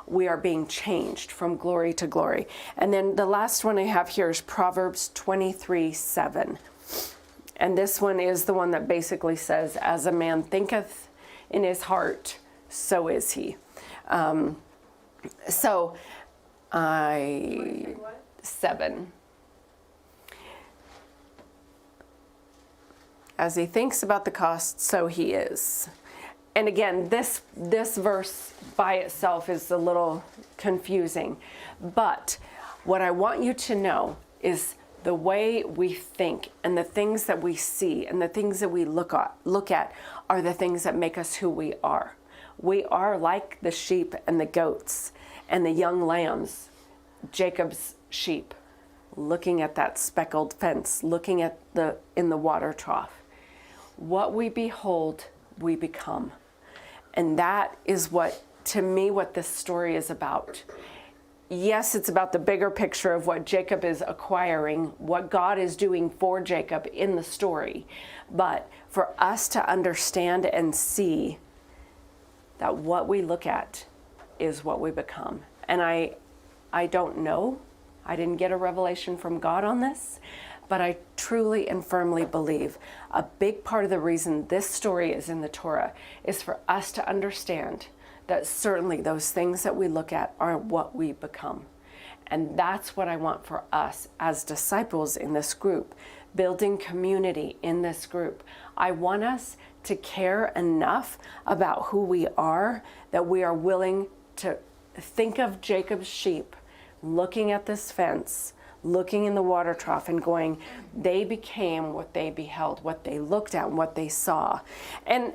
we are being changed from glory to glory. And then the last one I have here is Proverbs 23:7. And this one is the one that basically says, as a man thinketh in his heart, so is he. So 7. As he thinks about the cost, so he is. And again, this verse by itself is a little confusing. But what I want you to know is the way we think and the things that we see and the things that we look at are the things that make us who we are. We are like the sheep and the goats and the young lambs, Jacob's sheep, looking at that speckled fence, looking at in the water trough. What we behold, we become. And that is what this story is about. Yes, it's about the bigger picture of what Jacob is acquiring, what God is doing for Jacob in the story. But for us to understand and see that what we look at is what we become. And I don't know. I didn't get a revelation from God on this, but I truly and firmly believe a big part of the reason this story is in the Torah is for us to understand that certainly those things that we look at are what we become. And that's what I want for us as disciples in this group, building community in this group. I want us to care enough about who we are that we are willing to think of Jacob's sheep looking at this fence, looking in the water trough and going, they became what they beheld, what they looked at, and what they saw. And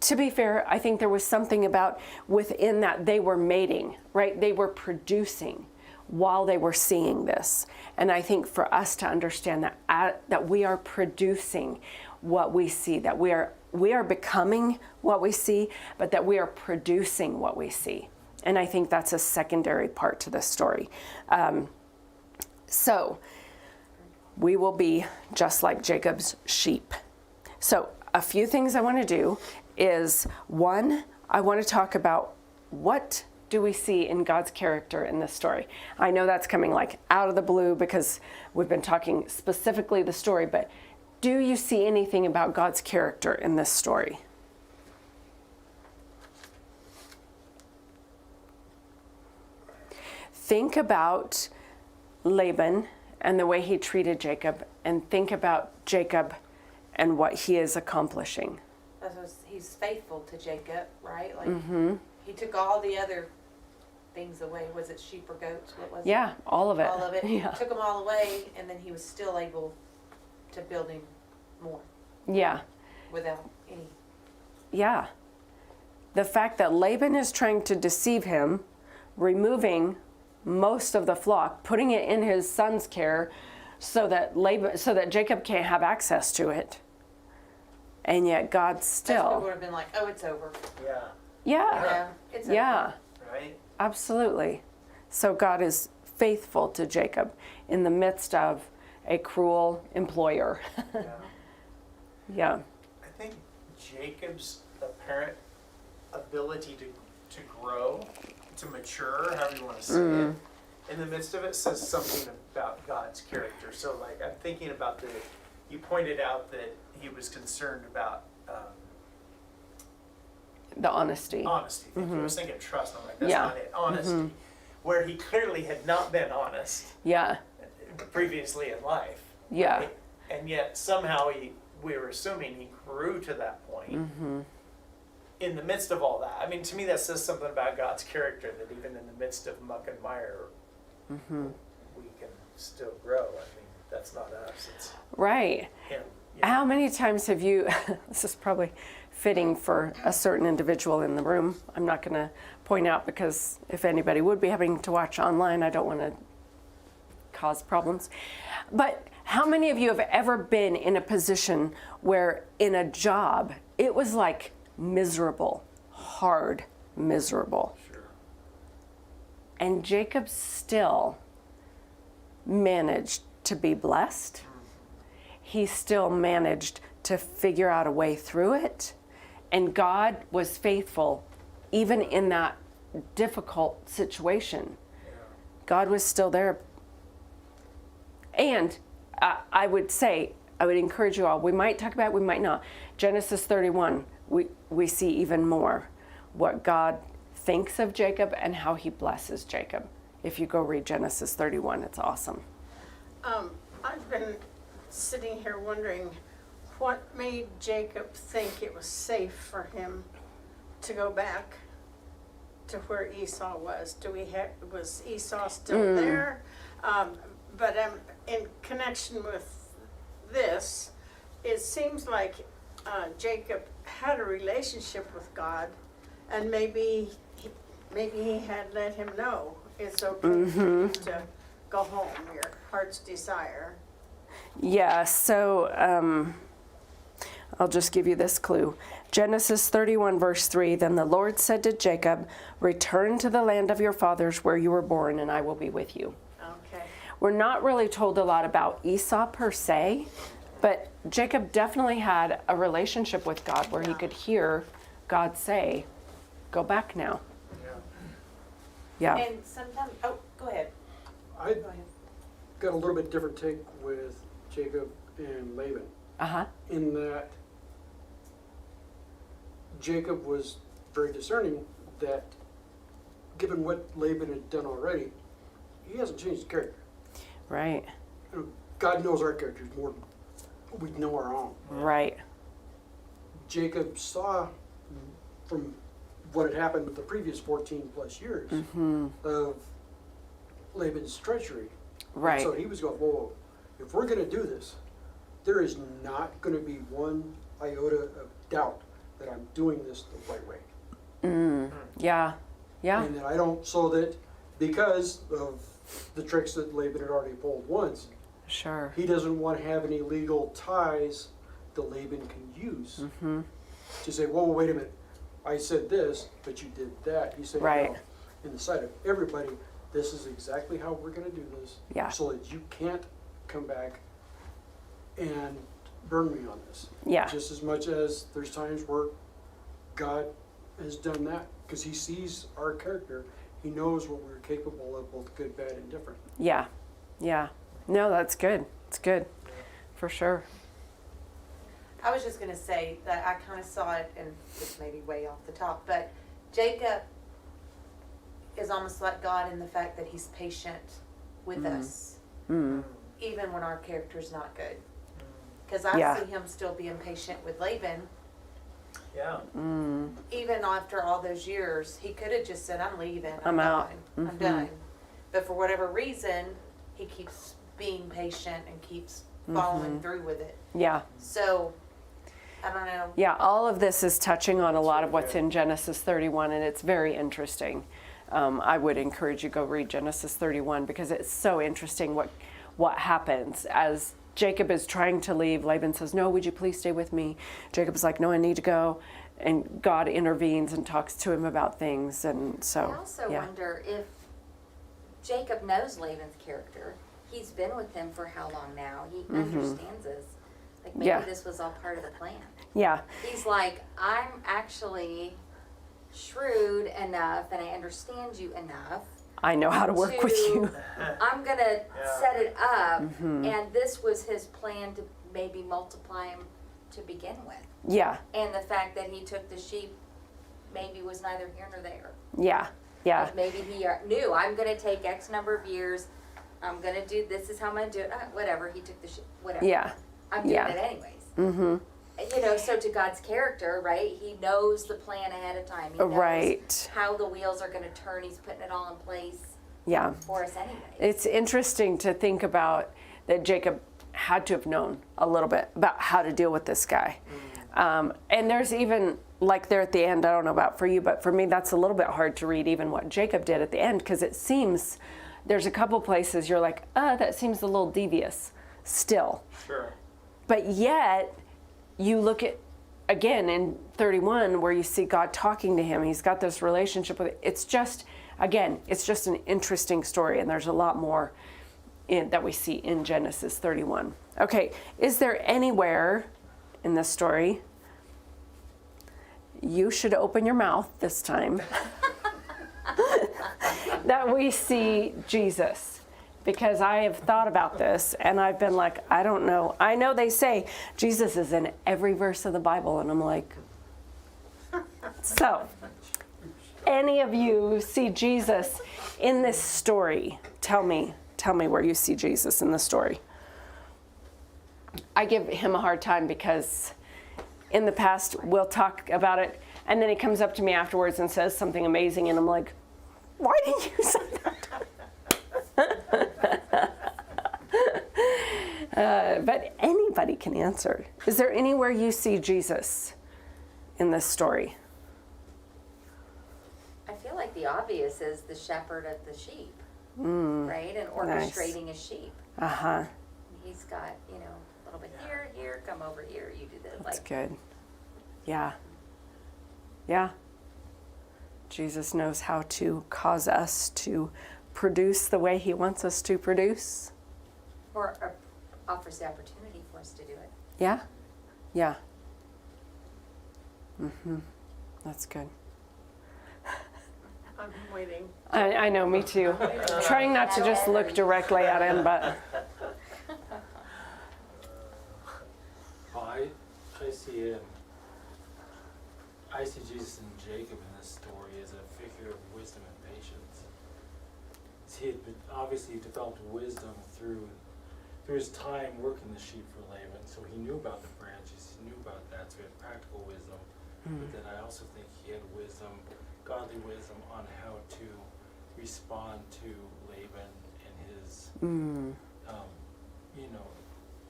to be fair, I think there was something about within that they were mating, right? They were producing while they were seeing this. And I think for us to understand that we are producing what we see, that we are becoming what we see, but that we are producing what we see. And I think that's a secondary part to this story. So we will be just like Jacob's sheep. So a few things I want to do is, one, I want to talk about what do we see in God's character in this story. I know that's coming like out of the blue because we've been talking specifically the story, but do you see anything about God's character in this story? Think about Laban and the way he treated Jacob, and think about Jacob and what he is accomplishing. He's faithful to Jacob, right? Like He took all the other things away. Was it sheep or goats? What was it? Yeah, all of it. All of it. Yeah. Took them all away, and then he was still able to build him more Yeah. without any. Yeah. The fact that Laban is trying to deceive him, removing most of the flock, putting it in his son's care so that Jacob can't have access to it. And yet God still. Would have been like, oh, it's over. Yeah. Yeah. Yeah, it's Yeah. Right? Absolutely. So God is faithful to Jacob in the midst of a cruel employer. Yeah. Yeah. I think Jacob's apparent ability to grow, to mature, however you want to say it, in the midst of it says something about God's character. So, like, I'm thinking about you pointed out that he was concerned about The honesty. honesty. I was thinking trust. I'm like, that's Yeah. not it. Honesty. Where he clearly had not been honest Yeah. previously in life. Yeah. Right? And yet somehow we were assuming he grew to that point. In the midst of all that. I mean, to me that says something about God's character, that even in the midst of muck and mire, we can still grow. I mean, That's not us. It's Right. him. How many times have you, this is probably fitting for a certain individual in the room. I'm not going to point out because if anybody would be having to watch online, I don't want to cause problems. But how many of you have ever been in a position where in a job, it was like miserable, hard, miserable? Sure. And Jacob still managed to be blessed. He still managed to figure out a way through it. And God was faithful even in that difficult situation. God was still there. And I would say, I would encourage you all, we might talk about it, we might not. Genesis 31, we see even more what God thinks of Jacob and how he blesses Jacob. If you go read Genesis 31, it's awesome. I've been sitting here wondering what made Jacob think it was safe for him to go back to where Esau was. Was Esau still there? But in connection with this, it seems like Jacob had a relationship with God, and maybe he had let him know it's okay for you to go home, your heart's desire. Yeah, so I'll just give you this clue. Genesis 31, verse 3, then the Lord said to Jacob, return to the land of your fathers where you were born, and I will be with you. Okay. We're not really told a lot about Esau per se, but Jacob definitely had a relationship with God where he could hear God say, go back now. Yeah. And sometimes, oh, go ahead. I Go ahead. got a little bit different take with Jacob and Laban, Uh-huh. in that Jacob was very discerning that given what Laban had done already, he hasn't changed his character. Right. You know, God knows our characters more than we know our own. Right. Jacob saw from what had happened with the previous 14 plus years of Laban's treachery. Right. And so he was going, whoa, if we're going to do this, there is not going to be one iota of doubt that I'm doing this the right way. Yeah. Yeah. And that I don't, so that because of the tricks that Laban had already pulled once, Sure. he doesn't want to have any legal ties that Laban can use to say, whoa, wait a minute, I said this, but you did that. He said, Right. no, in the sight of everybody, this is exactly how we're going to do this, Yeah. so that you can't come back and burn me on this. Yeah. Just as much as there's times where God has done that, because he sees our character. He knows what we're capable of, both good, bad, and different. Yeah. Yeah. No, that's good. It's good. For sure. I was just going to say that I kind of saw it, and this may be way off the top, but Jacob is almost like God in the fact that he's patient with us, even when our character's not good. Because I Yeah. see him still being patient with Laban. Yeah. Even after all those years, he could have just said, I'm leaving, I'm out. done. I'm done. But for whatever reason, he keeps being patient and keeps following through with it. Yeah. So, I don't know. Yeah, all of this is touching on a lot of what's in Genesis 31, and it's very interesting. I would encourage you to go read Genesis 31 because it's so interesting what happens as Jacob is trying to leave. Laban says, no, would you please stay with me? Jacob's like, no, I need to go. And God intervenes and talks to him about things. And so, I also yeah. wonder if Jacob knows Laban's character. He's been with him for how long now? He understands this. Like maybe Yeah. this was all part of the plan. Yeah, He's like, I'm actually shrewd enough and I understand you enough. I know how to work with you. I'm going to Yeah. set it up. And this was his plan to maybe multiply him to begin with. Yeah, And the fact that he took the sheep maybe was neither here nor there. yeah, yeah, Like maybe he knew, I'm going to take X number of years. I'm going to do, this is how I'm going to do it. Whatever, he took the sheep, whatever. yeah, I'm doing yeah. it anyways. You know, so to God's character, right? He knows the plan ahead of time. He knows Right. how the wheels are going to turn. He's putting it all in place yeah. for us anyway. It's interesting to think about that Jacob had to have known a little bit about how to deal with this guy. And there's even, like there at the end, I don't know about for you, but for me, that's a little bit hard to read even what Jacob did at the end, because it seems, there's a couple places you're like, that seems a little devious still. Sure. But yet, you look at, again, in 31, where you see God talking to him, he's got this relationship with it. It's just, again, it's just an interesting story, and there's a lot more that we see in Genesis 31. Okay, is there anywhere in this story, you should open your mouth this time, that we see Jesus? Because I have thought about this and I've been like, I don't know. I know they say Jesus is in every verse of the Bible, and I'm like, so any of you see Jesus in this story? Tell me where you see Jesus in the story. I give him a hard time because in the past we'll talk about it and then he comes up to me afterwards and says something amazing and I'm like, why did you say that? But anybody can answer. Is there anywhere you see Jesus in this story? I feel like the obvious is the shepherd of the sheep, right? And orchestrating his sheep. Uh-huh. He's got, a little bit here, come over here, you do this. That's good. Yeah. Yeah. Jesus knows how to cause us to produce the way he wants us to produce. Or offers the opportunity for us to do it. Yeah. Yeah. Mm-hmm. That's good. I'm waiting. I know, me too. Trying not to just look directly at him, but I see Jesus and Jacob in this story as a figure of wisdom and patience. He had obviously developed wisdom through his time working the sheep for Laban, so he knew about the branches, he knew about that, so he had practical wisdom. But then I also think he had wisdom, godly wisdom, on how to respond to Laban and his,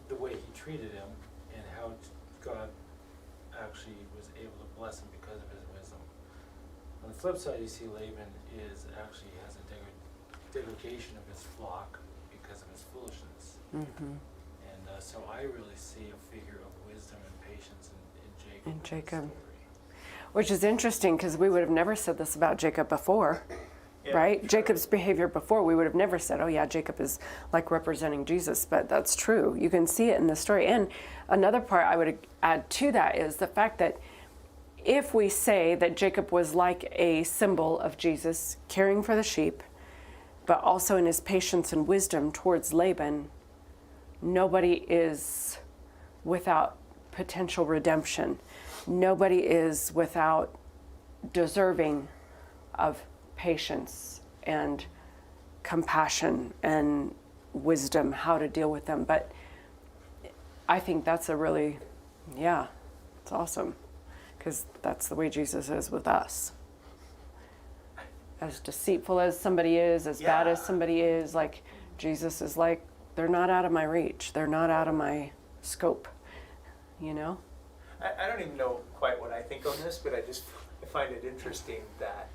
the way he treated him, and how God actually was able to bless him because of his wisdom. On the flip side, you see Laban actually has a degradation of his flock because of his foolishness. And so I really see a figure of wisdom and patience in Jacob. Which is interesting because we would have never said this about Jacob before. Right? Sure. Jacob's behavior before, we would have never said, oh yeah, Jacob is like representing Jesus, but that's true. You can see it in the story. And another part I would add to that is the fact that if we say that Jacob was like a symbol of Jesus, caring for the sheep, but also in his patience and wisdom towards Laban, nobody is without potential redemption. Nobody is without deserving of patience and compassion and wisdom, how to deal with them. But I think that's it's awesome, because that's the way Jesus is with us. As deceitful as somebody is, as bad as somebody is, like Jesus is like, they're not out of my reach, they're not out of my scope, I don't even know quite what I think on this, but I find it interesting that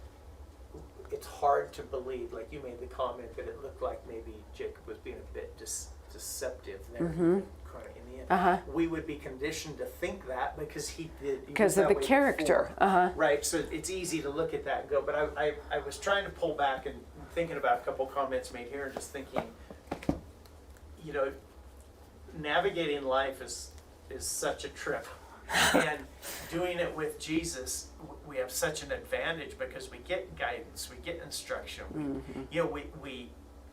it's hard to believe, like you made the comment that it looked like maybe Jacob was being a bit deceptive there in the end. We would be conditioned to think that because he did. Because of the character. Right, so it's easy to look at that and go, but I was trying to pull back and thinking about a couple comments made here and just thinking, navigating life is such a trip. And doing it with Jesus, we have such an advantage because we get guidance, we get instruction.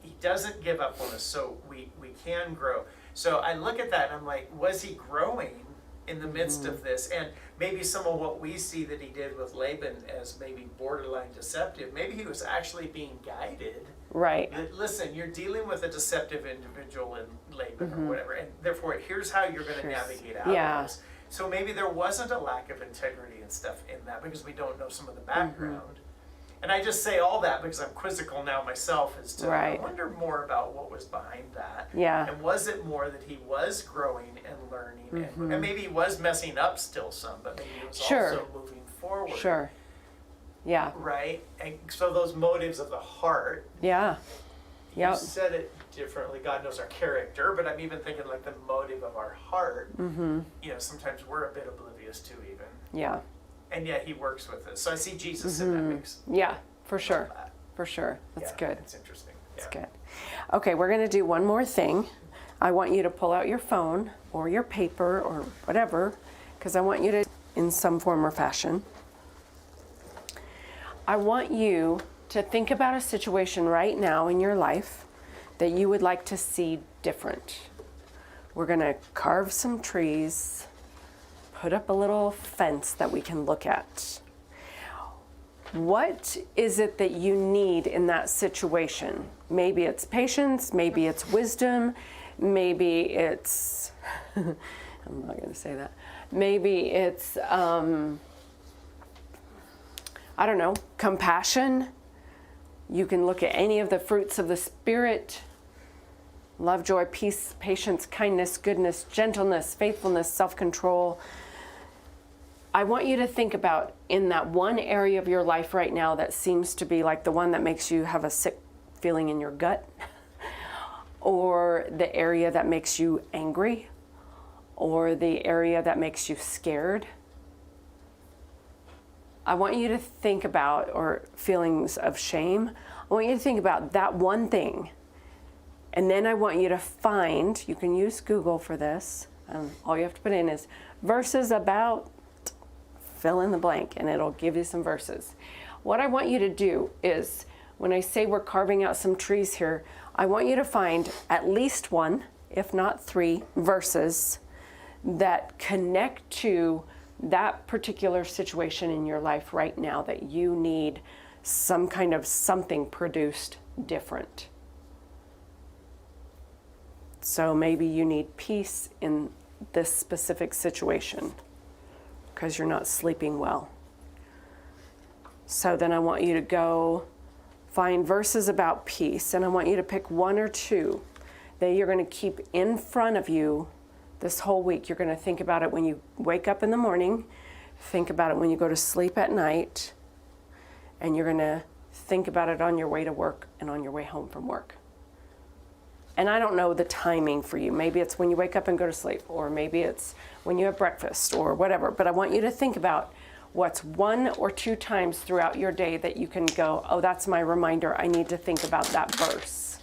He doesn't give up on us, so we can grow. So I look at that and I'm like, was he growing in the midst of this? And maybe some of what we see that he did with Laban as maybe borderline deceptive, maybe he was actually being guided. Right. Listen, you're dealing with a deceptive individual in Laban or whatever, and therefore here's how you're going to navigate out of this. So maybe there wasn't a lack of integrity and stuff in that because we don't know some of the background. And I just say all that because I'm quizzical now myself as to, Right. I wonder more about what was behind that. Yeah. And was it more that he was growing and learning, Mm-hmm. and maybe he was messing up still some, but maybe he was Sure. also moving forward. Sure. Yeah. Right? And so those motives of the heart, Yeah. you Yep. said it differently. God knows our character, but I'm even thinking like the motive of our heart, Mm-hmm. you know, sometimes we're a bit oblivious to even. Yeah. And yet he works with us. So I see Jesus in that mix. Yeah, for sure. that. For sure. That's Yeah, good. It's interesting. That's Yeah. good. Okay, we're going to do one more thing. I want you to pull out your phone or your paper or whatever, because I want you to, in some form or fashion, I want you to think about a situation right now in your life that you would like to see different. We're going to carve some trees, put up a little fence that we can look at. What is it that you need in that situation? Maybe it's patience, maybe it's wisdom, maybe it's, I'm not going to say that. Maybe it's, I don't know, compassion. You can look at any of the fruits of the Spirit: love, joy, peace, patience, kindness, goodness, gentleness, faithfulness, self-control. I want you to think about in that one area of your life right now that seems to be like the one that makes you have a sick feeling in your gut, or the area that makes you angry, or the area that makes you scared. I want you to think about, or feelings of shame. I want you to think about that one thing. And then I want you to find, you can use Google for this, all you have to put in is verses about, fill in the blank, and it'll give you some verses. What I want you to do is, when I say we're carving out some trees here, I want you to find at least one, if not 3, verses that connect to that particular situation in your life right now that you need some kind of something produced different. So maybe you need peace in this specific situation because you're not sleeping well. So then I want you to go find verses about peace, and I want you to pick 1 or 2 that you're going to keep in front of you this whole week. You're going to think about it when you wake up in the morning, think about it when you go to sleep at night, and you're going to think about it on your way to work and on your way home from work. And I don't know the timing for you. Maybe it's when you wake up and go to sleep, or maybe it's when you have breakfast or whatever. But I want you to think about what's 1 or 2 times throughout your day that you can go, oh, that's my reminder. I need to think about that verse.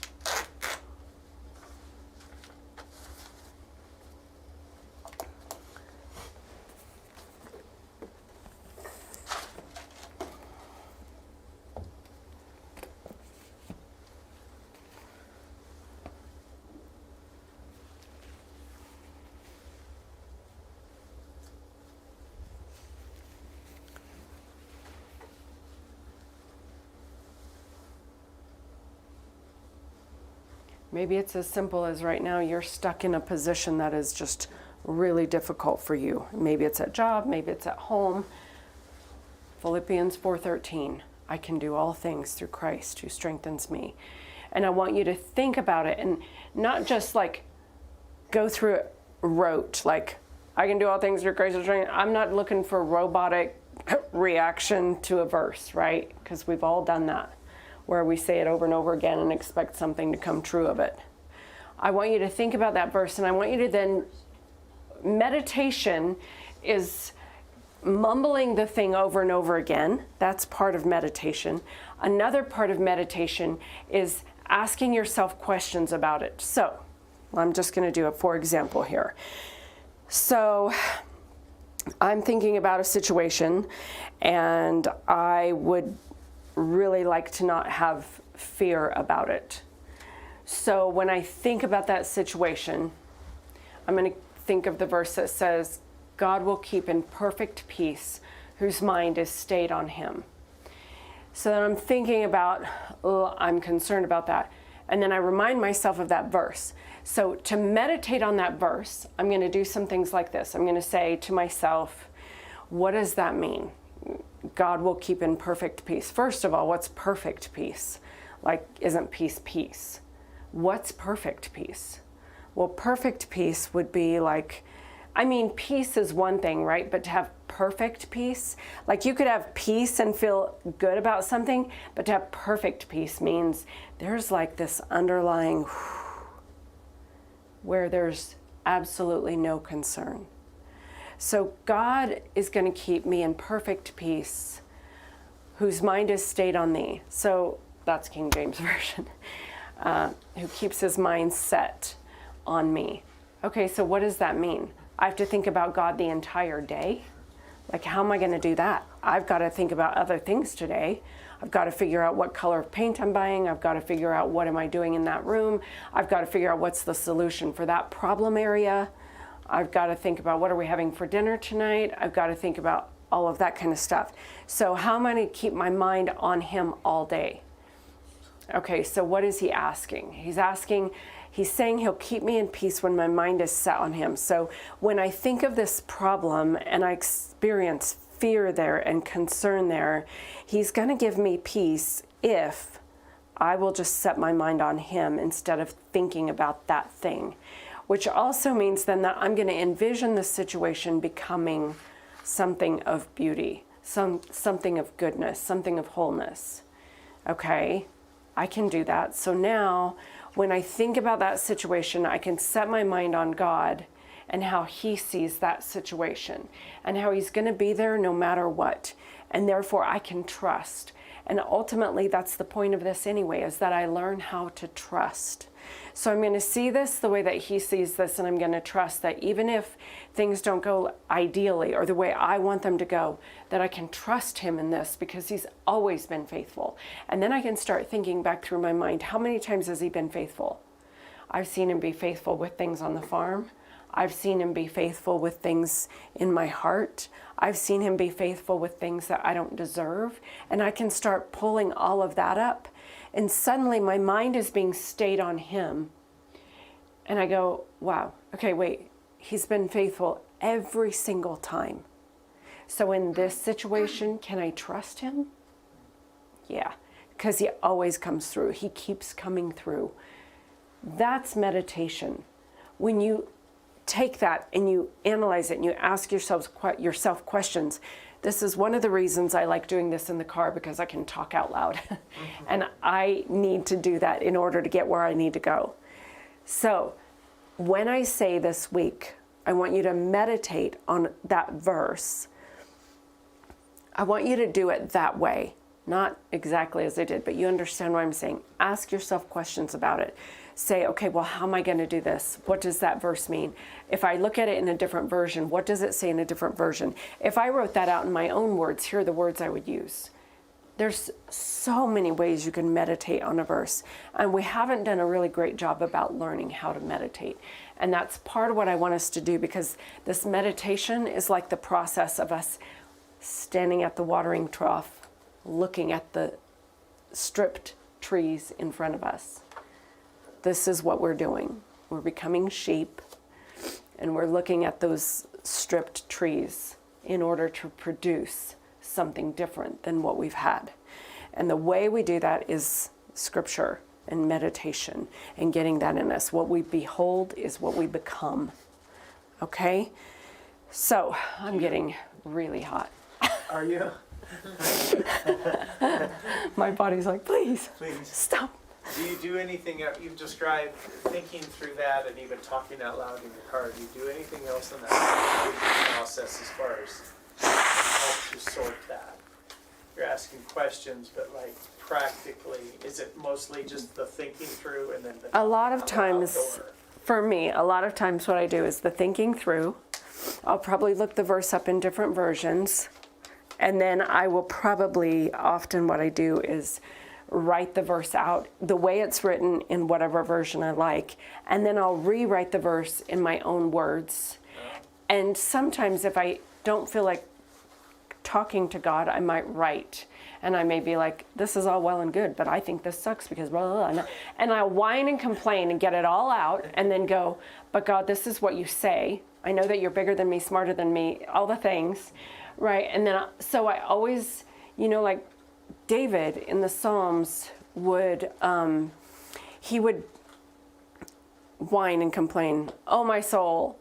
Maybe it's as simple as right now you're stuck in a position that is just really difficult for you. Maybe it's at job, maybe it's at home. Philippians 4:13, I can do all things through Christ who strengthens me. And I want you to think about it and not just like go through it rote, like I can do all things through Christ who strengthens me. I'm not looking for robotic reaction to a verse, right? Because we've all done that, where we say it over and over again and expect something to come true of it. I want you to think about that verse, and I want you to then, meditation is mumbling the thing over and over again. That's part of meditation. Another part of meditation is asking yourself questions about it. So, I'm just going to do a for example here. So, I'm thinking about a situation, and I would really like to not have fear about it. So when I think about that situation, I'm going to think of the verse that says, God will keep in perfect peace whose mind is stayed on him. So then I'm thinking about, oh, I'm concerned about that. And then I remind myself of that verse. So to meditate on that verse, I'm going to do some things like this. I'm going to say to myself, what does that mean? God will keep in perfect peace. First of all, what's perfect peace? Like, isn't peace peace? What's perfect peace? Well, perfect peace would be like, I mean, peace is one thing, right? But to have perfect peace, like you could have peace and feel good about something, but to have perfect peace means there's like this underlying where there's absolutely no concern. So God is going to keep me in perfect peace, whose mind is stayed on thee. So that's King James Version. Who keeps his mind set on me. Okay, so what does that mean? I have to think about God the entire day? Like, how am I going to do that? I've got to think about other things today. I've got to figure out what color of paint I'm buying. I've got to figure out what am I doing in that room. I've got to figure out what's the solution for that problem area. I've got to think about what are we having for dinner tonight. I've got to think about all of that kind of stuff. So how am I going to keep my mind on him all day? Okay, so what is he asking? He's saying he'll keep me in peace when my mind is set on him. So when I think of this problem and I experience fear there and concern there, he's going to give me peace if I will just set my mind on him instead of thinking about that thing, which also means then that I'm going to envision the situation becoming something of beauty, something of goodness, something of wholeness. Okay, I can do that. So now when I think about that situation, I can set my mind on God and how he sees that situation and how he's going to be there no matter what. And therefore I can trust. And ultimately that's the point of this anyway, is that I learn how to trust. So I'm going to see this the way that he sees this, and I'm going to trust that even if things don't go ideally or the way I want them to go, that I can trust him in this because he's always been faithful. And then I can start thinking back through my mind, how many times has he been faithful? I've seen him be faithful with things on the farm. I've seen him be faithful with things in my heart. I've seen him be faithful with things that I don't deserve. And I can start pulling all of that up. And suddenly my mind is being stayed on him. And I go, wow, okay, wait, he's been faithful every single time. So in this situation, can I trust him? Yeah, because he always comes through. He keeps coming through. That's meditation. When you take that and you analyze it and you ask yourself questions. This is one of the reasons I like doing this in the car, because I can talk out loud. And I need to do that in order to get where I need to go. So when I say this week, I want you to meditate on that verse. I want you to do it that way. Not exactly as I did, but you understand what I'm saying. Ask yourself questions about it. Say, okay, well, how am I going to do this? What does that verse mean? If I look at it in a different version, what does it say in a different version? If I wrote that out in my own words, here are the words I would use. There's so many ways you can meditate on a verse, and we haven't done a really great job about learning how to meditate. And that's part of what I want us to do, because this meditation is like the process of us standing at the watering trough, looking at the stripped trees in front of us. This is what we're doing. We're becoming sheep, and we're looking at those stripped trees in order to produce something different than what we've had. And the way we do that is scripture and meditation and getting that in us. What we behold is what we become. Okay? So, I'm getting really hot. Are you? My body's like, please, Please. stop. Do you do anything, you've described thinking through that and even talking out loud in your car. Do you do anything else in that process as far as helps you sort that? You're asking questions, but like practically, is it mostly just the thinking through and then the A lot of times, for me, a lot of times what I do is the thinking through. I'll probably look the verse up in different versions. And then I will probably, often what I do is write the verse out the way it's written in whatever version I like, and then I'll rewrite the verse in my own words. And sometimes if I don't feel like talking to God, I might write, and I may be like, this is all well and good, but I think this sucks because blah, blah, blah. And I'll whine and complain and get it all out, and then go, but God, this is what you say. I know that you're bigger than me, smarter than me, all the things, Right. And then, so I always, like David in the Psalms would, he would whine and complain, "Oh, my soul,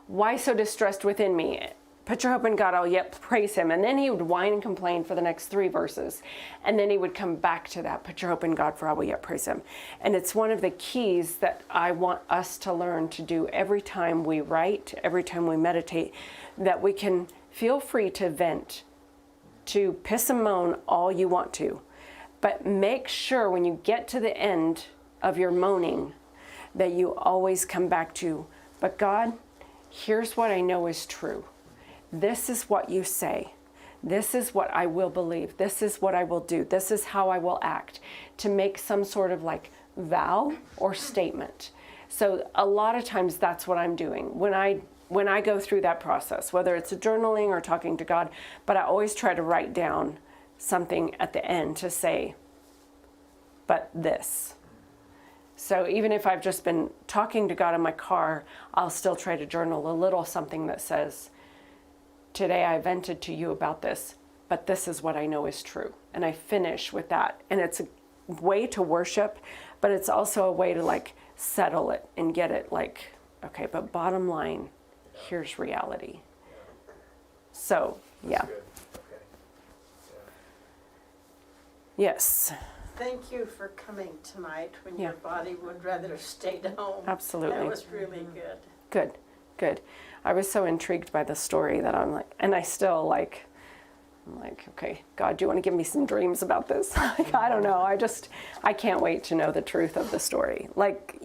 why so distressed within me? Put your hope in God, I'll yet praise him." And then he would whine and complain for the next 3 verses. And then he would come back to that, "Put your hope in God, for I will yet praise him." And it's one of the keys that I want us to learn to do every time we write, every time we meditate, that we can feel free to vent, to piss and moan all you want to. But make sure when you get to the end of your moaning that you always come back to, "But God, here's what I know is true. This is what you say. This is what I will believe. This is what I will do. This is how I will act," to make some sort of like vow or statement. So a lot of times that's what I'm doing when I go through that process, whether it's journaling or talking to God, but I always try to write down something at the end to say, "But this." So even if I've just been talking to God in my car, I'll still try to journal a little something that says, "Today I vented to you about this, but this is what I know is true." And I finish with that. And it's a way to worship, but it's also a way to like settle it and get it like, okay, but bottom line, here's reality. So, yeah. Good. Okay. Yes. Thank you for coming tonight when Yeah. your body would rather have stayed home. Absolutely. That was really good. Good, good. I was so intrigued by the story that I'm like, and I still like, I'm like, okay, God, do you want to give me some dreams about this? Like, I don't know. I can't wait to know the truth of the story. Like,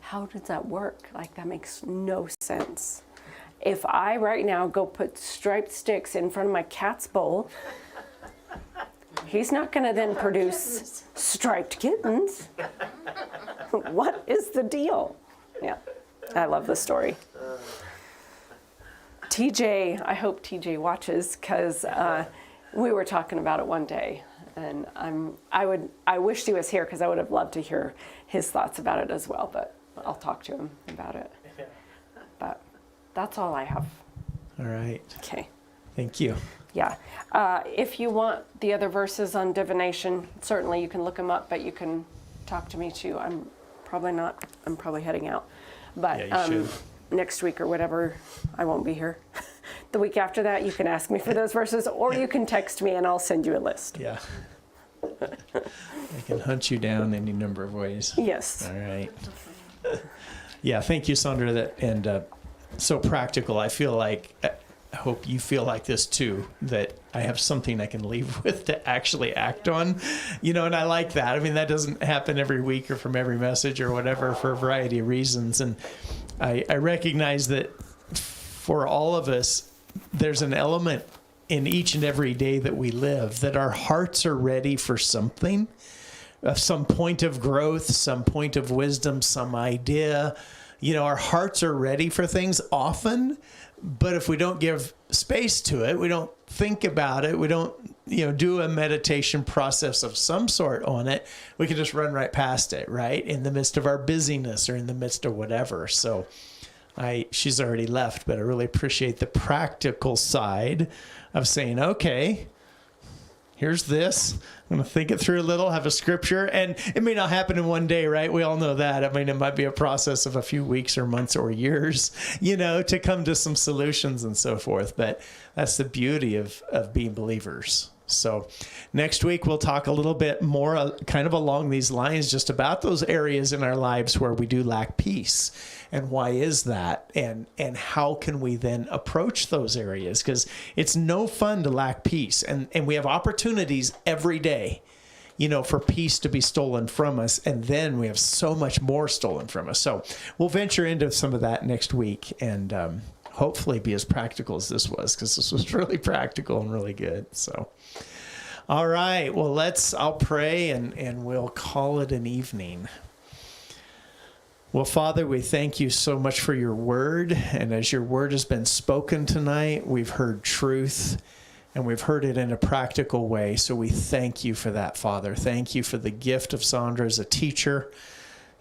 how does that work? Like, that makes no sense. If I right now go put striped sticks in front of my cat's bowl, he's not going to then produce striped kittens. What is the deal? Yeah, I love the story. TJ, I hope TJ watches, because we were talking about it one day, and I wished he was here because I would have loved to hear his thoughts about it as well, but I'll talk to him about it. But that's all I have. All right. Okay. Thank you. Yeah. If you want the other verses on divination, certainly you can look them up, but you can talk to me too. I'm probably heading out. But Yeah, you should. next week or whatever, I won't be here. The week after that, you can ask me for those verses, or you can text me and I'll send you a list. Yeah. I can hunt you down any number of ways. Yes. All right. Yeah, thank you, Sandra. And so practical. I feel like, I hope you feel like this too, that I have something I can leave with to actually act on, and I like that. I mean, that doesn't happen every week or from every message or whatever for a variety of reasons. And I recognize that for all of us, there's an element in each and every day that we live that our hearts are ready for something, some point of growth, some point of wisdom, some idea. Our hearts are ready for things often, but if we don't give space to it, we don't think about it, we don't, do a meditation process of some sort on it, we can just run right past it, right? In the midst of our busyness or in the midst of whatever. So she's already left, but I really appreciate the practical side of saying, okay, here's this. I'm going to think it through a little, have a scripture. And it may not happen in one day, right? We all know that. I mean, it might be a process of a few weeks or months or years, to come to some solutions and so forth. But that's the beauty of being believers. So next week, we'll talk a little bit more kind of along these lines, just about those areas in our lives where we do lack peace. And why is that? And how can we then approach those areas? Because it's no fun to lack peace. And we have opportunities every day, for peace to be stolen from us. And then we have so much more stolen from us. So we'll venture into some of that next week and hopefully be as practical as this was, because this was really practical and really good. So, all right. Well, I'll pray and we'll call it an evening. Well, Father, we thank you so much for your word. And as your word has been spoken tonight, we've heard truth and we've heard it in a practical way. So we thank you for that, Father. Thank you for the gift of Sandra as a teacher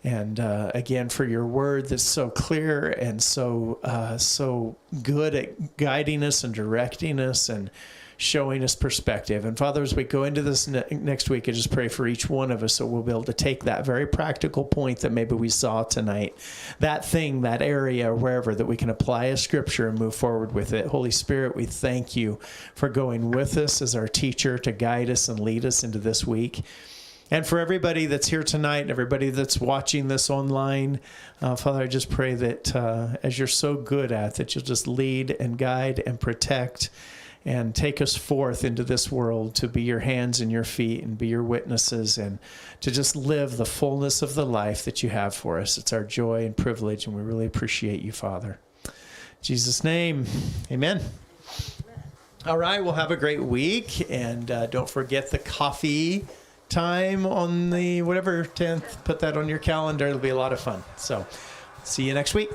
And again, for your word that's so clear and so good at guiding us and directing us and showing us perspective. And Father, as we go into this next week, I just pray for each one of us so we'll be able to take that very practical point that maybe we saw tonight, that thing, that area, wherever, that we can apply a scripture and move forward with it. Holy Spirit, we thank you for going with us as our teacher to guide us and lead us into this week. And for everybody that's here tonight, and everybody that's watching this online, Father, I just pray that as you're so good at, that you'll just lead and guide and protect and take us forth into this world to be your hands and your feet and be your witnesses and to just live the fullness of the life that you have for us. It's our joy and privilege, and we really appreciate you, Father. In Jesus' name, amen. All right, we'll have a great week, and don't forget the coffee time on the whatever 10th. Put that on your calendar. It'll be a lot of fun. So see you next week.